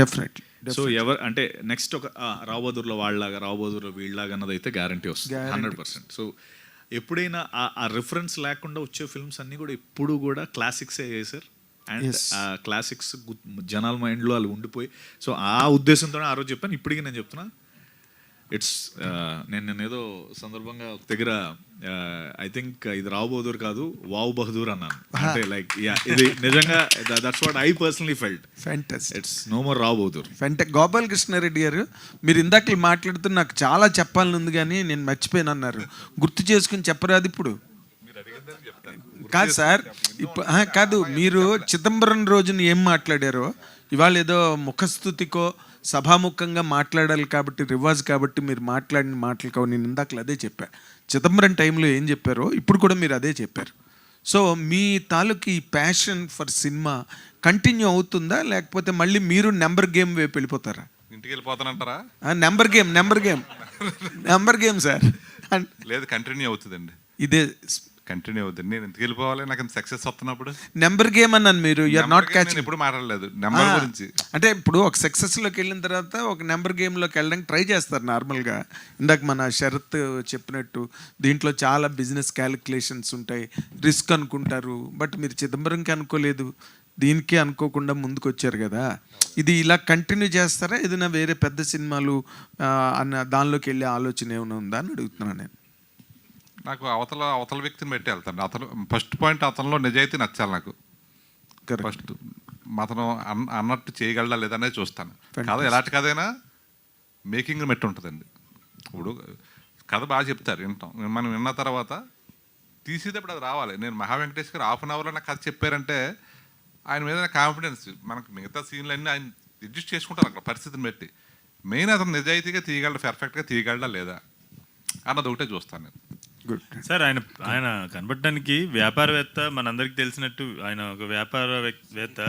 definitely. So అంటే నెక్స్ట్ ఒక రావ్ బహదూర్లో వాళ్ళలాగా, రావ్ బహదూర్లో వీళ్ళలాగా అన్నది అయితే గ్యారంటీ వస్తుంది 100%. సో ఎప్పుడైనా ఆ రిఫరెన్స్ లేకుండా వచ్చే ఫిల్మ్స్ అన్నీ కూడా ఎప్పుడు కూడా క్లాసిక్సే అయ్యాయి సార్. అండ్ ఆ క్లాసిక్స్ జనాల మైండ్లో వాళ్ళు ఉండిపోయి, సో ఆ ఉద్దేశంతోనే ఆ రోజు చెప్పాను. ఇప్పటికీ నేను చెప్తున్నా, ఇట్స్ నేను ఏదో సందర్భంగా ఒక దగ్గర ఐ థింక్ ఇది రావ్ బహదూర్ కాదు వావ్ బహదూర్ అన్నాను. అంటే లైక్ ఇది నిజంగా that's what I personally felt. Fantastic. It's no more Rao Bahadur. Gopal Krishna Reddy గారు, మీరు ఇందాక మాట్లాడుతూ నాకు చాలా చెప్పాలని ఉంది కానీ నేను మర్చిపోయాను అన్నారు, గుర్తు చేసుకుని చెప్పరాదు ఇప్పుడు. కాదు సార్, ఇప్పుడు కాదు, మీరు చిదంబరం రోజున ఏం మాట్లాడారో ఇవాళ ఏదో ముఖస్థుతికో సభాముఖంగా మాట్లాడాలి కాబట్టి, రివాజ్ కాబట్టి మీరు మాట్లాడిన మాటలు కావు. నేను ఇందాకలు అదే చెప్పాను. చిదంబరం టైంలో ఏం చెప్పారో ఇప్పుడు కూడా మీరు అదే చెప్పారు. సో మీ తాలూకు ఈ ప్యాషన్ ఫర్ సినిమా కంటిన్యూ అవుతుందా, లేకపోతే మళ్ళీ మీరు నెంబర్ గేమ్ వైపు వెళ్ళిపోతారా? ఇంటికి వెళ్ళిపోతానంటారా? Number game sir. లేదు, కంటిన్యూ అవుతుందండి. ఇదే కంటిన్యూ అవుతుంది. నేను ఎందుకు వెళ్ళిపోవాలి, నాకు ఇంత సక్సెస్ వస్తున్నప్పుడు? నెంబర్ గేమ్ అన్నాను, మీరు యూఆర్ నాట్ నేను క్యాచింగ్. ఎప్పుడు మాట్లాడలేదు నెంబర్ గురించి. అంటే ఇప్పుడు ఒక సక్సెస్లోకి వెళ్ళిన తర్వాత ఒక నెంబర్ గేమ్లోకి వెళ్ళడానికి ట్రై చేస్తారు నార్మల్గా. ఇందాక మన శరత్ చెప్పినట్టు దీంట్లో చాలా బిజినెస్ క్యాలిక్యులేషన్స్ ఉంటాయి, రిస్క్ అనుకుంటారు. బట్ మీరు చిదంబరంకి అనుకోలేదు, దీనికి అనుకోకుండా ముందుకు వచ్చారు కదా. ఇది ఇలా కంటిన్యూ చేస్తారా, ఏదైనా వేరే పెద్ద సినిమాలు అన్న దానిలోకి వెళ్ళే ఆలోచన ఏమైనా ఉందా అని అడుగుతున్నాను నేను. నాకు అవతల వ్యక్తిని బట్టి వెళ్తాను. అతను ఫస్ట్ పాయింట్, అతనిలో నిజాయితీ నచ్చాలి నాకు. ఫస్ట్ అతను అన్నట్టు చేయగలడా లేదనేది చూస్తాను. కథ ఎలాంటి కథైనా మేకింగ్ మెట్టి ఉంటుందండి. ఇప్పుడు కథ బాగా చెప్తారు, వింటాం, మనం విన్న తర్వాత తీసేటప్పుడు అది రావాలి. నేను మహా వెంకటేష్ గారు 1/2 అవర్లో నాకు కథ చెప్పారంటే ఆయన మీద కాన్ఫిడెన్స్. మనకు మిగతా సీన్లన్నీ ఆయన అడ్జస్ట్ చేసుకుంటారు అక్కడ పరిస్థితిని బట్టి. మెయిన్ అతను నిజాయితీగా తీయగలడా, పర్ఫెక్ట్గా తీయగలడా లేదా అన్నది ఒకటే చూస్తాను నేను. సార్ ఆయన కనబడడానికి వ్యాపారవేత్త, మనందరికీ తెలిసినట్టు ఆయన ఒక వ్యాపారవేత్త.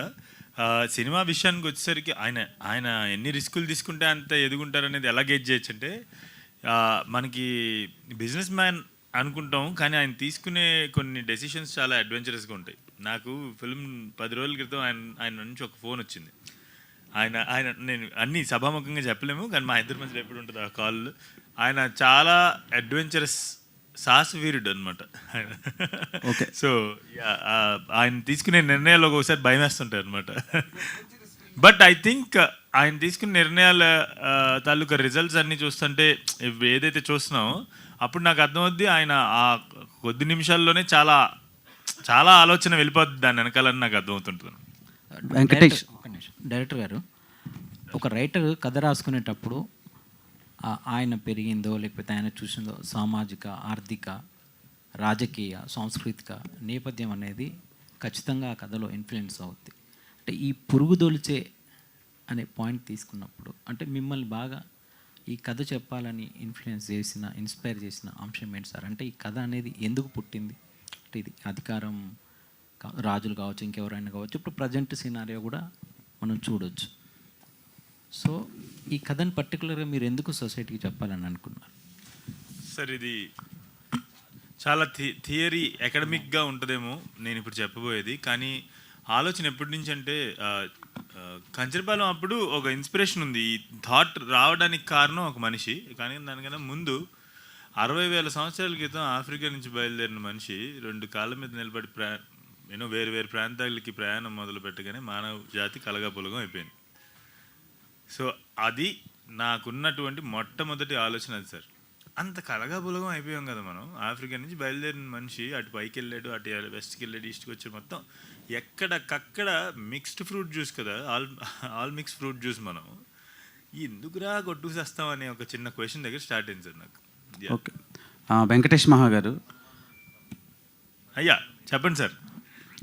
సినిమా విషయానికి వచ్చేసరికి ఆయన ఎన్ని రిస్కులు తీసుకుంటే అంత ఎదుగుంటారు అనేది ఎలా గేజ్ చేయొచ్చు అంటే, మనకి బిజినెస్ మ్యాన్ అనుకుంటాం కానీ ఆయన తీసుకునే కొన్ని డెసిషన్స్ చాలా అడ్వెంచరస్గా ఉంటాయి. నాకు ఫిల్మ్ 10 రోజుల క్రితం ఆయన నుంచి ఒక ఫోన్ వచ్చింది. ఆయన నేను అన్ని సభాముఖంగా చెప్పలేము కానీ మా ఇద్దరి మధ్యలో ఎప్పుడు ఉంటుంది ఆ కాల్. ఆయన చాలా అడ్వెంచరస్ సాహసవీరుడు అనమాట ఆయన. ఓకే. సో ఆయన తీసుకునే నిర్ణయాలు ఒక్కొక్కసారి భయం వేస్తుంటాయి అనమాట. బట్ ఐ థింక్ ఆయన తీసుకునే నిర్ణయాల తాలూకా రిజల్ట్స్ అన్నీ చూస్తుంటే ఏదైతే చూస్తున్నామో అప్పుడు నాకు అర్థమవుద్ది ఆయన ఆ కొద్ది నిమిషాల్లోనే చాలా చాలా ఆలోచన వెళ్ళిపోద్ది దాని వెనకాలని నాకు అర్థమవుతుంటుంది. వెంకటేష్ డైరెక్టర్ గారు, ఒక రైటర్ కథ రాసుకునేటప్పుడు ఆయన పెరిగిందో లేకపోతే ఆయన చూసిందో సామాజిక, ఆర్థిక, రాజకీయ, సాంస్కృతిక నేపథ్యం అనేది ఖచ్చితంగా ఆ కథలో ఇన్ఫ్లుయెన్స్ అవుద్ది. అంటే ఈ పురుగుదొలిచే అనే పాయింట్ తీసుకున్నప్పుడు అంటే మిమ్మల్ని బాగా ఈ కథ చెప్పాలని ఇన్స్పైర్ చేసిన అంశం ఏంటి సార్? అంటే ఈ కథ అనేది ఎందుకు పుట్టింది? అంటే ఇది అధికారం, రాజులు కావచ్చు, ఇంకెవరైనా కావచ్చు, ఇప్పుడు ప్రజెంట్ సినారియో కూడా మనం చూడొచ్చు. సో ఈ కథని పర్టికులర్గా మీరు ఎందుకు సొసైటీకి చెప్పాలని అనుకున్నారు సార్? ఇది చాలా థియరీ అకాడమిక్గా ఉంటుందేమో నేను ఇప్పుడు చెప్పబోయేది, కానీ ఆలోచన ఎప్పటి నుంచి అంటే కంచరపాలెం అప్పుడు ఒక ఇన్స్పిరేషన్ ఉంది. ఈ థాట్ రావడానికి కారణం ఒక మనిషి, కానీ దానికన్నా ముందు 60,000 సంవత్సరాల క్రితం ఆఫ్రికా నుంచి బయలుదేరిన మనిషి 2 కాళ్ళ మీద నిలబడి వేరు వేరు ప్రాంతాలకి ప్రయాణం మొదలు పెట్టగానే మానవ జాతి కలగాపులగం అయిపోయింది. సో అది నాకున్నటువంటి మొట్టమొదటి ఆలోచన అది సార్. అంత కలగాపులగం అయిపోయాం కదా మనం. ఆఫ్రికా నుంచి బయలుదేరిన మనిషి అటు పైకి వెళ్ళాడు, అటు వెస్ట్కి వెళ్ళాడు, ఈస్ట్కి వచ్చాడు, మొత్తం ఎక్కడకక్కడ మిక్స్డ్ ఫ్రూట్ జ్యూస్ కదా, ఆల్ మిక్స్ ఫ్రూట్ జ్యూస్. మనం ఎందుకురా కొట్టుకుసేస్తాం అనే ఒక చిన్న క్వశ్చన్ దగ్గర స్టార్ట్ అయింది సార్ నాకు. ఓకే, వెంకటేష్ మహా గారు. అయ్యా చెప్పండి సార్.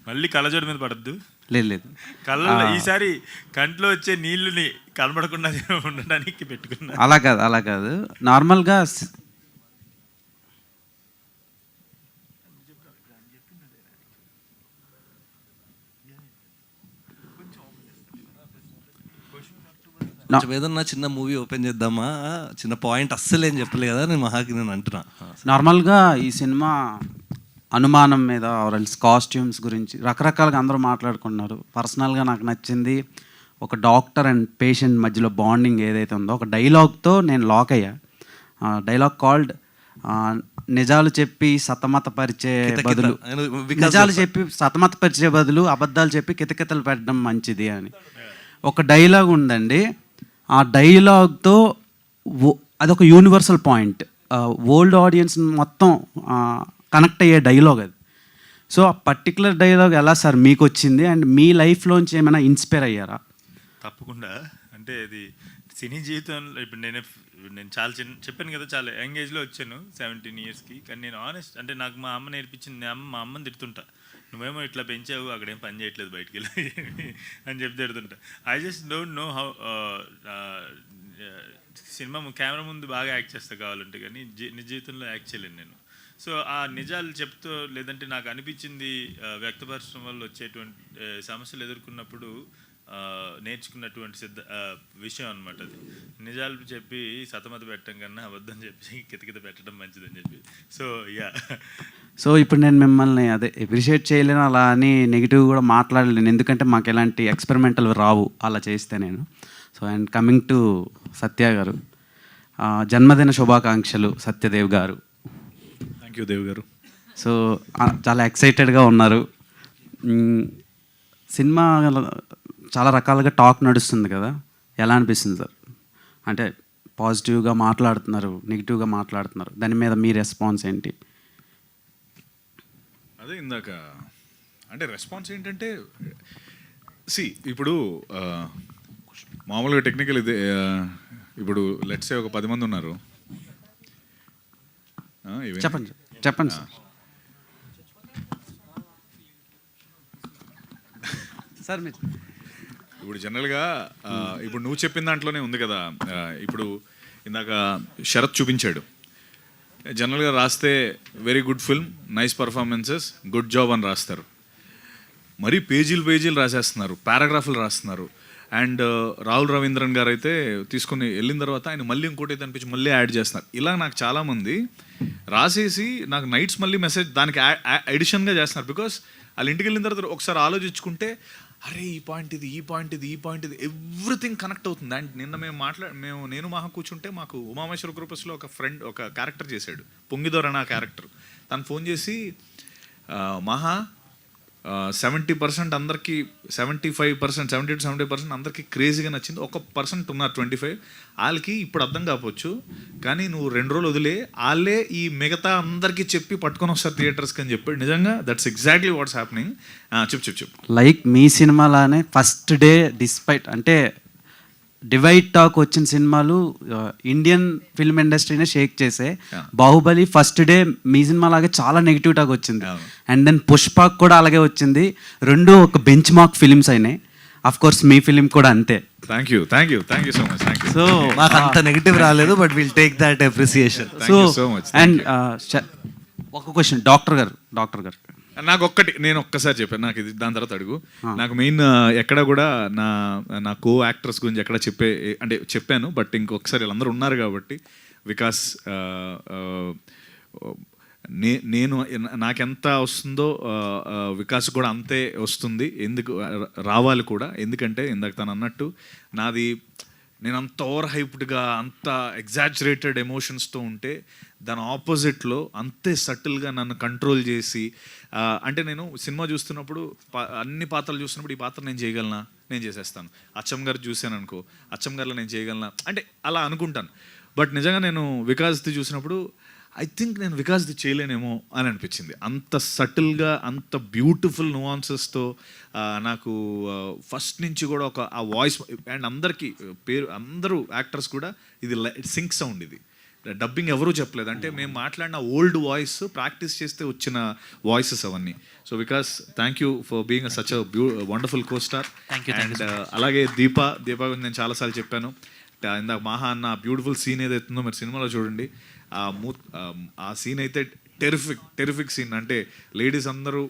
మళ్ళీ కళ్ళజోడు మీద పడద్దు. లేదు కళ్ళ ఈసారి కంట్లో వచ్చే నీళ్ళని కనబడకుండా ఉండడానికి పెట్టుకున్నా. అలా కాదు నార్మల్గా ఏదన్నా చిన్న మూవీ ఓపెన్ చేద్దామా, చిన్న పాయింట్ అస్సలేం చెప్పలే కదా నేను మహాకి నేను అంటున్నా. నార్మల్గా ఈ సినిమా అనుమానం మీద ఆర్ఎల్స్ కాస్ట్యూమ్స్ గురించి రకరకాలుగా అందరూ మాట్లాడుకున్నారు. పర్సనల్గా నాకు నచ్చింది ఒక డాక్టర్ అండ్ పేషెంట్ మధ్యలో బాండింగ్ ఏదైతే ఉందో ఒక డైలాగ్తో నేను లాక్ అయ్యా. డైలాగ్ కాల్డ్ నిజాలు చెప్పి సతమతపరిచే బదులు అబద్ధాలు చెప్పి కితకితలు పెట్టడం మంచిది అని ఒక డైలాగ్ ఉందండి. ఆ డైలాగ్తో అదొక యూనివర్సల్ పాయింట్, వరల్డ్ ఆడియన్స్ మొత్తం కనెక్ట్ అయ్యే డైలాగ్ అది. సో ఆ పర్టికులర్ డైలాగ్ ఎలా సార్ మీకు వచ్చింది అండ్ మీ లైఫ్లోంచి ఏమైనా ఇన్స్పైర్ అయ్యారా? తప్పకుండా. అంటే ఇది సినీ జీవితంలో ఇప్పుడు నేను చాలా చెప్పాను కదా, చాలా యంగ్ ఏజ్లో వచ్చాను 17 ఇయర్స్కి. కానీ నేను ఆనెస్ట్ అంటే నాకు మా అమ్మ నేర్పించింది. మా అమ్మని తిడుతుంటా, నువ్వేమో ఇట్లా పెంచావు, అక్కడేం పని చేయట్లేదు బయటికి వెళ్ళి అని చెప్పి తిడుతుంటా. I just don't know how. Cinema camera ముందు బాగా యాక్ట్ చేస్తా కావాలంటే, కానీ నిజ జీవితంలో యాక్ట్ చేయలేను నేను. సో ఆ నిజాలు చెప్తూ లేదంటే నాకు అనిపించింది వ్యక్తపరచడం వల్ల వచ్చేటువంటి సమస్యలు ఎదుర్కొన్నప్పుడు నేర్చుకున్నటువంటి విషయం అనమాట అది. నిజాలు చెప్పి సతమత పెట్టడం కన్నా అబద్ధం చెప్పి కితకిత పెట్టడం మంచిదని చెప్పి. So yeah. సో ఇప్పుడు నేను మిమ్మల్ని అదే అప్రిషియేట్ చేయలేను అలా అని నెగిటివ్ కూడా మాట్లాడలేను, ఎందుకంటే మాకు ఎలాంటి ఎక్స్పెరిమెంటల్ రావు అలా చేస్తే నేను. సో అండ్ కమింగ్ టు సత్య గారు, జన్మదిన శుభాకాంక్షలు సత్యదేవ్ గారు. థ్యాంక్ యూ దేవ్ గారు. సో చాలా ఎక్సైటెడ్గా ఉన్నారు. సినిమా చాలా రకాలుగా టాక్ నడుస్తుంది కదా, ఎలా అనిపిస్తుంది సార్? అంటే పాజిటివ్గా మాట్లాడుతున్నారు, నెగిటివ్గా మాట్లాడుతున్నారు, దాని మీద మీ రెస్పాన్స్ ఏంటి? అదే ఇందాక అంటే రెస్పాన్స్ ఏంటంటే ఇప్పుడు మామూలుగా టెక్నికల్ ఇదే, ఇప్పుడు లెట్సే ఒక 10 మంది ఉన్నారు. చెప్పండి చెప్పండి సార్. సార్ మీరు ఇప్పుడు జనరల్గా ఇప్పుడు నువ్వు చెప్పిన దాంట్లోనే ఉంది కదా. ఇప్పుడు ఇందాక శరత్ చూపించాడు, జనరల్గా రాస్తే very good film, nice performances, good job అని రాస్తారు. మరీ పేజీలు రాసేస్తున్నారు, పారాగ్రాఫ్లు రాస్తున్నారు. అండ్ రాహుల్ రవీంద్రన్ గారు అయితే తీసుకుని వెళ్ళిన తర్వాత ఆయన మళ్ళీ ఇంకోటి అయితే అనిపించి మళ్ళీ యాడ్ చేస్తున్నారు. ఇలా నాకు చాలామంది రాసేసి నాకు నైట్స్ మళ్ళీ మెసేజ్ దానికి ఎడిషన్గా చేస్తున్నారు. బికాస్ వాళ్ళ ఇంటికి వెళ్ళిన తర్వాత ఒకసారి ఆలోచించుకుంటే అరే ఈ పాయింట్ ఇది, ఈ పాయింట్ ఇది, ఈ పాయింట్ ఇది, ఎవ్రీథింగ్ కనెక్ట్ అవుతుంది. అండ్ నిన్న నేను మహా కూర్చుంటే మాకు ఉమామేశ్వర గ్రూపస్లో ఒక ఫ్రెండ్ ఒక క్యారెక్టర్ చేశాడు, పొంగిదోర్ అనే క్యారెక్టర్. తను ఫోన్ చేసి మహా 70% అందరికీ 75%, 70% అందరికీ క్రేజీగా నచ్చింది, 1% ఉన్నారు 25, వాళ్ళకి ఇప్పుడు అర్థం కావచ్చు, కానీ నువ్వు 2 రోజులు వదిలే వాళ్ళే ఈ మిగతా అందరికీ చెప్పి పట్టుకొని వస్తారు థియేటర్స్కి అని చెప్పాడు. నిజంగా దట్స్ ఎగ్జాక్ట్లీ వాట్స్ హ్యాపెనింగ్. చెప్పు. లైక్ మీ సినిమాలానే ఫస్ట్ డే డిస్పైట్ అంటే డివైడ్ టాక్ వచ్చిన సినిమాలు ఇండియన్ ఫిల్మ్ ఇండస్ట్రీనే షేక్ చేసే. బాహుబలి ఫస్ట్ డే మీ సినిమా లాగే చాలా నెగిటివ్ టాక్ వచ్చింది. అండ్ దెన్ పుష్పక్ కూడా అలాగే వచ్చింది. రెండు ఒక బెంచ్ మార్క్ ఫిలిమ్స్ అయినాయి. అఫ్ కోర్స్ మీ ఫిలిం కూడా అంతే. Thank you so much. So మాకు అంత నెగిటివ్ రాలేదు, but will take that appreciation. So much. And ఒక క్వశ్చన్ డాక్టర్ గారు నేను ఒక్కసారి చెప్పాను, నాకు ఇది దాని తర్వాత అడుగు. నాకు మెయిన్ ఎక్కడ కూడా నా కో యాక్టర్స్ గురించి ఎక్కడ చెప్పాను, బట్ ఇంకొకసారి వీళ్ళందరూ ఉన్నారు కాబట్టి వికాస్ నేను నాకెంత వస్తుందో వికాస్ కూడా అంతే వస్తుంది. ఎందుకు రావాలి కూడా, ఎందుకంటే ఇందాక తను అన్నట్టు నాది నేను అంత ఓవర్ హైప్డ్గా అంత ఎగ్జాజరేటెడ్ ఎమోషన్స్తో ఉంటే దాని ఆపోజిట్లో అంతే సటిల్గా నన్ను కంట్రోల్ చేసి, అంటే నేను సినిమా చూస్తున్నప్పుడు అన్ని పాత్రలు చూస్తున్నప్పుడు ఈ పాత్ర నేను చేయగలనా, నేను చేసేస్తాను. అచ్చం గారు చూశాను అనుకో, అచ్చం గారిలో నేను చేయగలనా అంటే అలా అనుకుంటాను. బట్ నిజంగా నేను వికాస్ది చూసినప్పుడు ఐ థింక్ నేను వికాస్ది చేయలేనేమో అని అనిపించింది. అంత సటిల్గా అంత బ్యూటిఫుల్ నువాన్సెస్తో నాకు ఫస్ట్ నుంచి కూడా ఆ వాయిస్. అండ్ అందరూ యాక్టర్స్ కూడా ఇది సింక్ సౌండ్, ఇది డబ్బింగ్ ఎవరూ చెప్పలేదు. అంటే మేము మాట్లాడిన ఓల్డ్ వాయిస్ ప్రాక్టీస్ చేస్తే వచ్చిన వాయిసెస్ అవన్నీ. So Vikas thank you for being such a wonderful co star. And అలాగే దీప గురించి నేను చాలాసార్లు చెప్పాను. ఇందాక మహా అన్న బ్యూటిఫుల్ సీన్ ఏదైతుందో మీరు సినిమాలో చూడండి. ఆ సీన్ అయితే టెరిఫిక్ సీన్. అంటే లేడీస్ అందరూ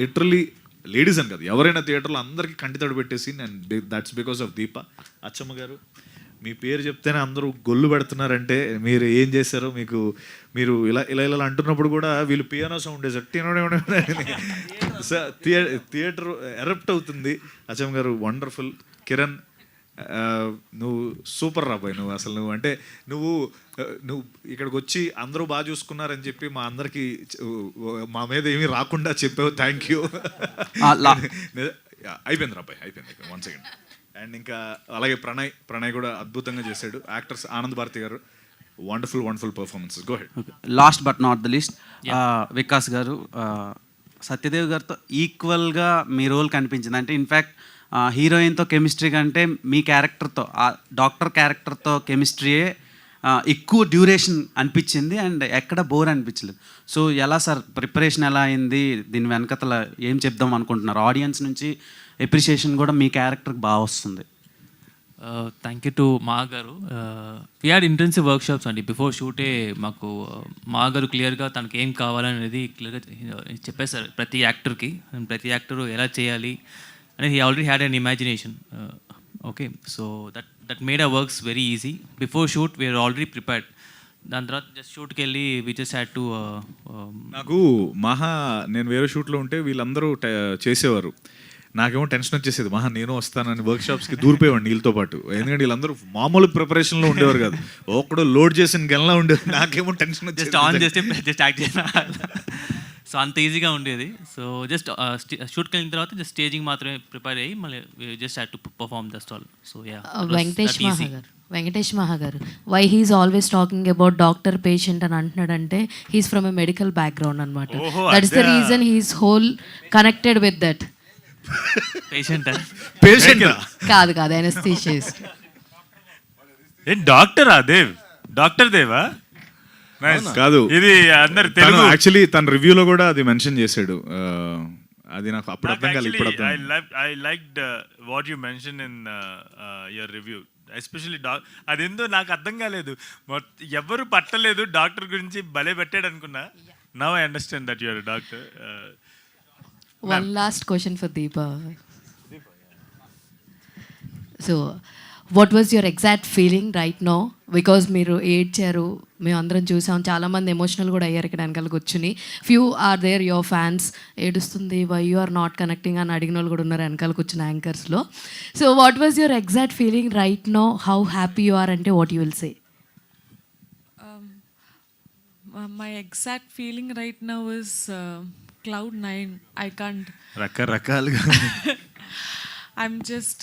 లిటరలీ లేడీస్ అని కాదు, ఎవరైనా థియేటర్లో అందరికీ కంటితడి పెట్టే scene. And that's because of Deepa. Achamma garu, మీ పేరు చెప్తేనే అందరూ గొల్లు పెడుతున్నారంటే మీరు ఏం చేశారో. మీరు ఇలా అంటున్నప్పుడు కూడా వీళ్ళు పియానో సౌండ్ వేసారు, థియేటర్ ఎరప్ట్ అవుతుంది. అచ్చమ్మ గారు వండర్ఫుల్. కిరణ్, నువ్వు సూపర్ రాబాయ్. నువ్వు అంటే నువ్వు ఇక్కడికి వచ్చి అందరూ బాగా చూసుకున్నారని చెప్పి మా అందరికి మా మీద ఏమీ రాకుండా చెప్పావు. Thank you. అయిపోయింది రాబాయ్, అయిపోయింది. 1 సెకండ్. అండ్ ఇంకా అలాగే ప్రణయ్ కూడా అద్భుతంగా చేశాడు. యాక్టర్స్ ఆనంద్ భారతి గారు wonderful performances. Go head. Last but not the least, Vikas గారు సత్యదేవ్ గారితో ఈక్వల్గా మీ రోల్ కనిపించింది. అంటే ఇన్ఫ్యాక్ట్ హీరోయిన్తో కెమిస్ట్రీ కంటే మీ క్యారెక్టర్తో, ఆ డాక్టర్ క్యారెక్టర్తో కెమిస్ట్రీయే ఎక్కువ డ్యూరేషన్ అనిపించింది అండ్ ఎక్కడ బోర్ అనిపించలేదు. సో ఎలా సార్ ప్రిపరేషన్ ఎలా అయింది, దీని వెనకతల ఏం చెప్దాం అనుకుంటున్నారు? ఆడియన్స్ నుంచి ఎప్రిషియేషన్ కూడా మీ క్యారెక్టర్కి బాగా వస్తుంది. థ్యాంక్ యూ టు మా గారు. వీ హ్యాడ్ ఇంటెన్సివ్ వర్క్షాప్స్ అండి. బిఫోర్ షూటే మాకు మా గారు క్లియర్గా తనకి ఏం కావాలనేది క్లియర్గా చెప్పేశారు ప్రతి యాక్టర్కి. ప్రతి యాక్టరు ఎలా చేయాలి, and he already had an imagination. Okay, so that made our works very easy. Before shoot we were already prepared. దాని తర్వాత జస్ట్ షూట్కి వెళ్ళి వి జస్ట్ హ్యాడ్ టు నాకు నేను వేరే షూట్లో ఉంటే వీళ్ళందరూ చేసేవారు. నాకేమో టెన్షన్ వచ్చేసేది, నేను వస్తానని వర్క్షాప్స్కి దూరిపోయేవాడిని వీళ్ళతో పాటు. ఎందుకంటే వీళ్ళందరూ మామూలు ప్రిపరేషన్లో ఉండేవారు కాదు, ఒక్కడో లోడ్ చేసిన గెల్లా ఉండేది. నాకేమో టెన్షన్ వచ్చేది, జస్ట్ ఆన్ చేస్తే జస్ట్ యాక్ట్ చేసిన. సో అంత ఈజీగా ఉండేది. సో జస్ట్ షూట్కి వెళ్ళిన తర్వాత జస్ట్ స్టేజింగ్ మాత్రమే ప్రిపేర్ అయ్యి మళ్ళీ just had to perform that's all. So yeah, Venkatesh Maha garu why he's always talking about doctor patient అని అంటున్నాడంటే he's from a medical background అనమాట. That is the reason he's whole connected with that. Patient కాదు anaesthetist. డాక్టరా Dev? Doctor దేవా? కాదు, ఇది అందరు Telugu. Actually తన రివ్యూలో కూడా అది మెన్షన్ చేశాడు. అది నాకు అప్పుడు అర్థం కాలేదు, ఇప్పుడు I liked what you mentioned in your review, especially అదేందో నాకు అర్థం కాలేదు, ఎవరు పట్టలేదు డాక్టర్ గురించి భలే పెట్టాడు అనుకున్నా. Now I understand that you are doctor. One last question for Deepa. So, what was your exact feeling right now? Because మీరు ఏడ్చారు, మేము అందరం చూసాం, చాలామంది ఎమోషనల్ కూడా అయ్యారు ఇక్కడ వెనకాల కూర్చుని. Few are there your fans, ఏడుస్తుంది why you are not connecting అని అడిగిన వాళ్ళు కూడా ఉన్నారు వెనకాల కూర్చున్న యాంకర్స్లో. So what was your exact feeling right no? How happy you are అంటే what you will say? My exact feeling right now is cloud 9. I can't. రకరకాలుగా I'm just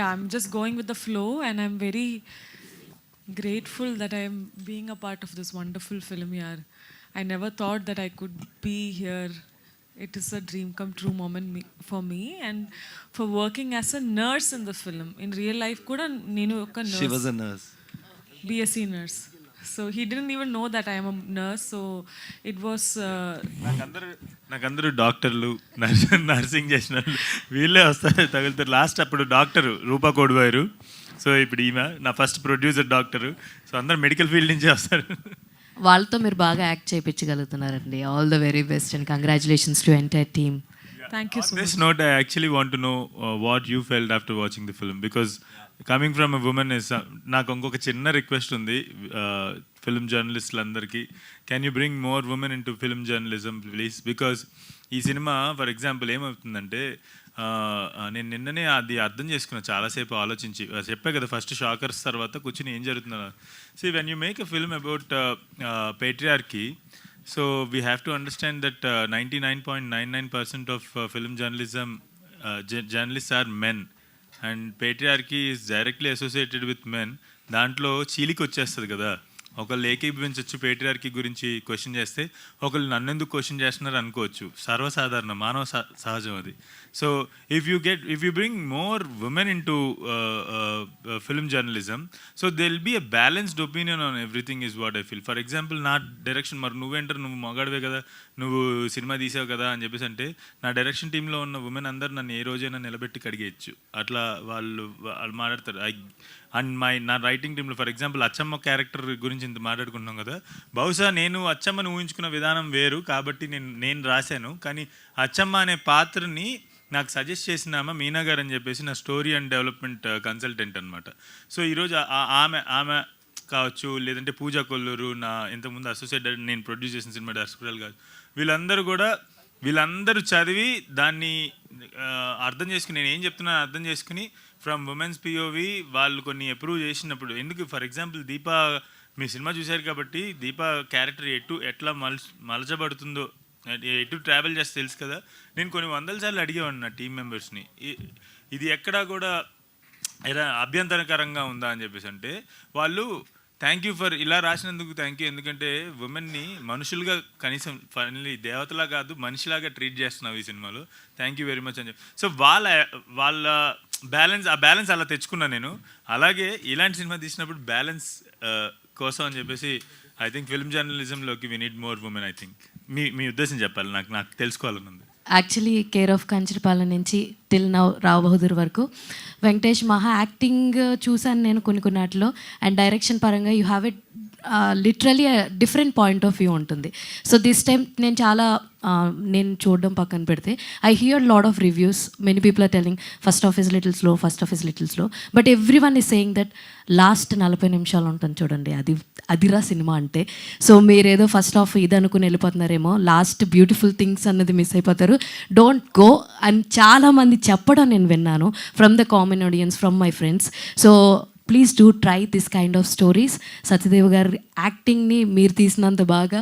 I'm just going with the flow, and I'm very grateful that I'm being a part of this wonderful film here. I never thought that I could be here. It is a dream come true moment for me, and for working as a nurse in the film. In real life kuda nenu oka nurse. She was a nurse. BSc nurse. So he didn't even know that I am a nurse. So it was నాకందరూ డాక్టర్లు, nursing చేసిన వాళ్ళు వీళ్ళే వస్తారు తగులుతారు. లాస్ట్ అప్పుడు doctor Rupa కోడివారు, so ఇప్పుడు ఈమె నా ఫస్ట్ ప్రొడ్యూసర్ డాక్టరు. సో అందరు మెడికల్ ఫీల్డ్ నుంచే వస్తారు. వాళ్ళతో మీరు బాగా యాక్ట్ చేయించగలుగుతున్నారండి. All the very best and congratulations to entire team. Thank you so much. On this note, I actually want to know what you felt after watching the film, because coming from a woman is నాకు ఇంకొక చిన్న request ఉంది film జర్నలిస్టులందరికీ. Can you bring more women in to film journalism please? Because ఈ cinema for example ఏమవుతుందంటే, నేను నిన్ననే అది అర్థం చేసుకున్నా చాలాసేపు ఆలోచించి. చెప్పా కదా ఫస్ట్ షాకర్స్ తర్వాత కూర్చుని ఏం జరుగుతుందో. So when you make a film about patriarchy, so we have to understand that 99.99% of film journalism journalists are men, and patriarchy is directly associated with men. దాంట్లో చీలికి వచ్చేస్తుంది కదా, ఒకళ్ళు ఏకీభవించవచ్చు పేట్రియార్కీ గురించి క్వశ్చన్ చేస్తే, ఒకళ్ళు నన్నెందుకు క్వశ్చన్ చేస్తున్నారు అనుకోవచ్చు. సర్వసాధారణ మానవ సహజం అది. So if you bring more women in to film journalism, so they will be a balanced opinion on everything is what I feel. For example నా డైరెక్షన్, మరి నువ్వేంటారు, నువ్వు మగాడివే కదా, నువ్వు సినిమా తీసావు కదా అని చెప్పేసి అంటే, నా డైరెక్షన్ టీంలో ఉన్న ఉమెన్ అందరు నన్ను ఏ రోజైనా నిలబెట్టి కడిగేయచ్చు. అట్లా వాళ్ళు మాట్లాడతారు. అండ్ నా రైటింగ్ టీంలో ఫర్ ఎగ్జాంపుల్ అచ్చమ్మ క్యారెక్టర్ గురించి ఇంత మాట్లాడుకుంటున్నాం కదా, బహుశా నేను అచ్చమ్మను ఊహించుకున్న విధానం వేరు కాబట్టి నేను రాశాను. కానీ అచ్చమ్మ అనే పాత్రని నాకు సజెస్ట్ చేసిన ఆమె మీనా గారు అని చెప్పేసి నా స్టోరీ అండ్ డెవలప్మెంట్ కన్సల్టెంట్ అనమాట. సో ఈరోజు ఆమె కావచ్చు, లేదంటే పూజా కొల్లూరు, నా ఇంతకుముందు అసోసియేట్ నేను ప్రొడ్యూస్ చేసిన సినిమా దర్శకురాలు కాదు, వీళ్ళందరూ చదివి దాన్ని అర్థం చేసుకుని, నేను ఏం చెప్తున్నాను అర్థం చేసుకుని ఫ్రమ్ ఉమెన్స్ పిఓవి వాళ్ళు కొన్ని అప్రూవ్ చేసినప్పుడు. ఎందుకు for example Deepa, me cinema చూశారు కాబట్టి దీపా క్యారెక్టర్ ఎట్లా మలచబడుతుందో, ఎటు ట్రావెల్ చేస్తే తెలుసు కదా. నేను కొన్ని వందల సార్లు అడిగేవాడిని నా టీం మెంబర్స్ని, ఇది ఎక్కడా కూడా ఎలా అభ్యంతరకరంగా ఉందా అని చెప్పేసి అంటే, వాళ్ళు థ్యాంక్ యూ ఫర్ ఇలా రాసినందుకు థ్యాంక్ యూ, ఎందుకంటే ఉమెన్ని మనుషులుగా కనీసం ఫైనల్లీ దేవతలా కాదు మనిషిలాగా ట్రీట్ చేస్తున్నావు ఈ సినిమాలో, థ్యాంక్ యూ వెరీ మచ్ అని చెప్పి. సో వాళ్ళ బ్యాలెన్స్ అలా తెచ్చుకున్నాను నేను. అలాగే ఇలాంటి సినిమా తీసినప్పుడు బ్యాలెన్స్ కోసం అని చెప్పేసి ఐ థింక్ ఫిల్మ్ జర్నలిజంలోకి we need more women. I think మీ ఉద్దేశం చెప్పాలి, నాకు తెలుసుకోవాలని ఉంది. యాక్చువల్లీ కేర్ ఆఫ్ కంచరపాలెం నుంచి టిల్ నౌ రావు బహదూర్ వరకు వెంకటేష్ మహా యాక్టింగ్ చూశాను నేను కొన్ని వాటిలో, అండ్ డైరెక్షన్ పరంగా you have a literally different point of view ఉంటుంది. సో దిస్ టైం నేను చాలా నేను చూడడం పక్కన పెడితే I hear lot of reviews, many people are telling first half is little slow, but every one is saying that last 40 నిమిషాలు ఉంటుంది చూడండి, అదిరా సినిమా అంటే. సో మీరేదో ఫస్ట్ హాఫ్ ఇది అనుకుని వెళ్ళిపోతున్నారేమో, లాస్ట్ బ్యూటిఫుల్ థింగ్స్ అన్నది మిస్ అయిపోతారు, డోంట్ గో అని చాలామంది చెప్పడం నేను విన్నాను from the common audience, from my friends. So please do try this kind of stories. Satyadev గారి యాక్టింగ్ని మీరు తీసినంత బాగా,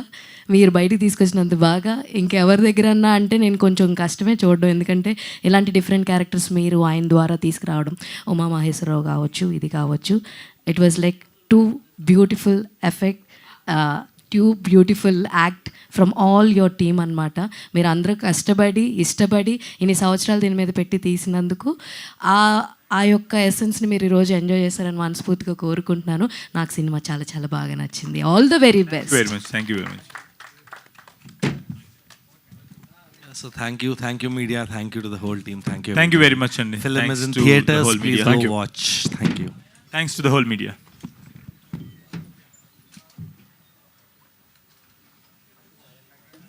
మీరు బయటికి తీసుకొచ్చినంత బాగా ఇంకెవరి దగ్గర అన్నా అంటే నేను కొంచెం కష్టమే చూడడం, ఎందుకంటే ఇలాంటి డిఫరెంట్ క్యారెక్టర్స్ మీరు ఆయన ద్వారా తీసుకురావడం, ఉమామహేశ్వరరావు కావచ్చు, ఇది కావచ్చు, it was like two beautiful effect, two beautiful act from all your team అనమాట. మీరు అందరూ కష్టపడి ఇష్టపడి ఇన్ని సంవత్సరాలు దీని మీద పెట్టి తీసినందుకు ఆ యొక్క ఎసెన్స్ని మీరు ఈరోజు ఎంజాయ్ చేస్తారని మనస్ఫూర్తిగా కోరుకుంటున్నాను. నాకు సినిమా చాలా చాలా బాగా నచ్చింది. All the very best. Very much, thank you very much. So thank you media, thank you to the whole team, thank you. Thank you very much అండి. Film Thanks is in to the theaters, whole please media. go watch. Thank you. Thanks to the whole media.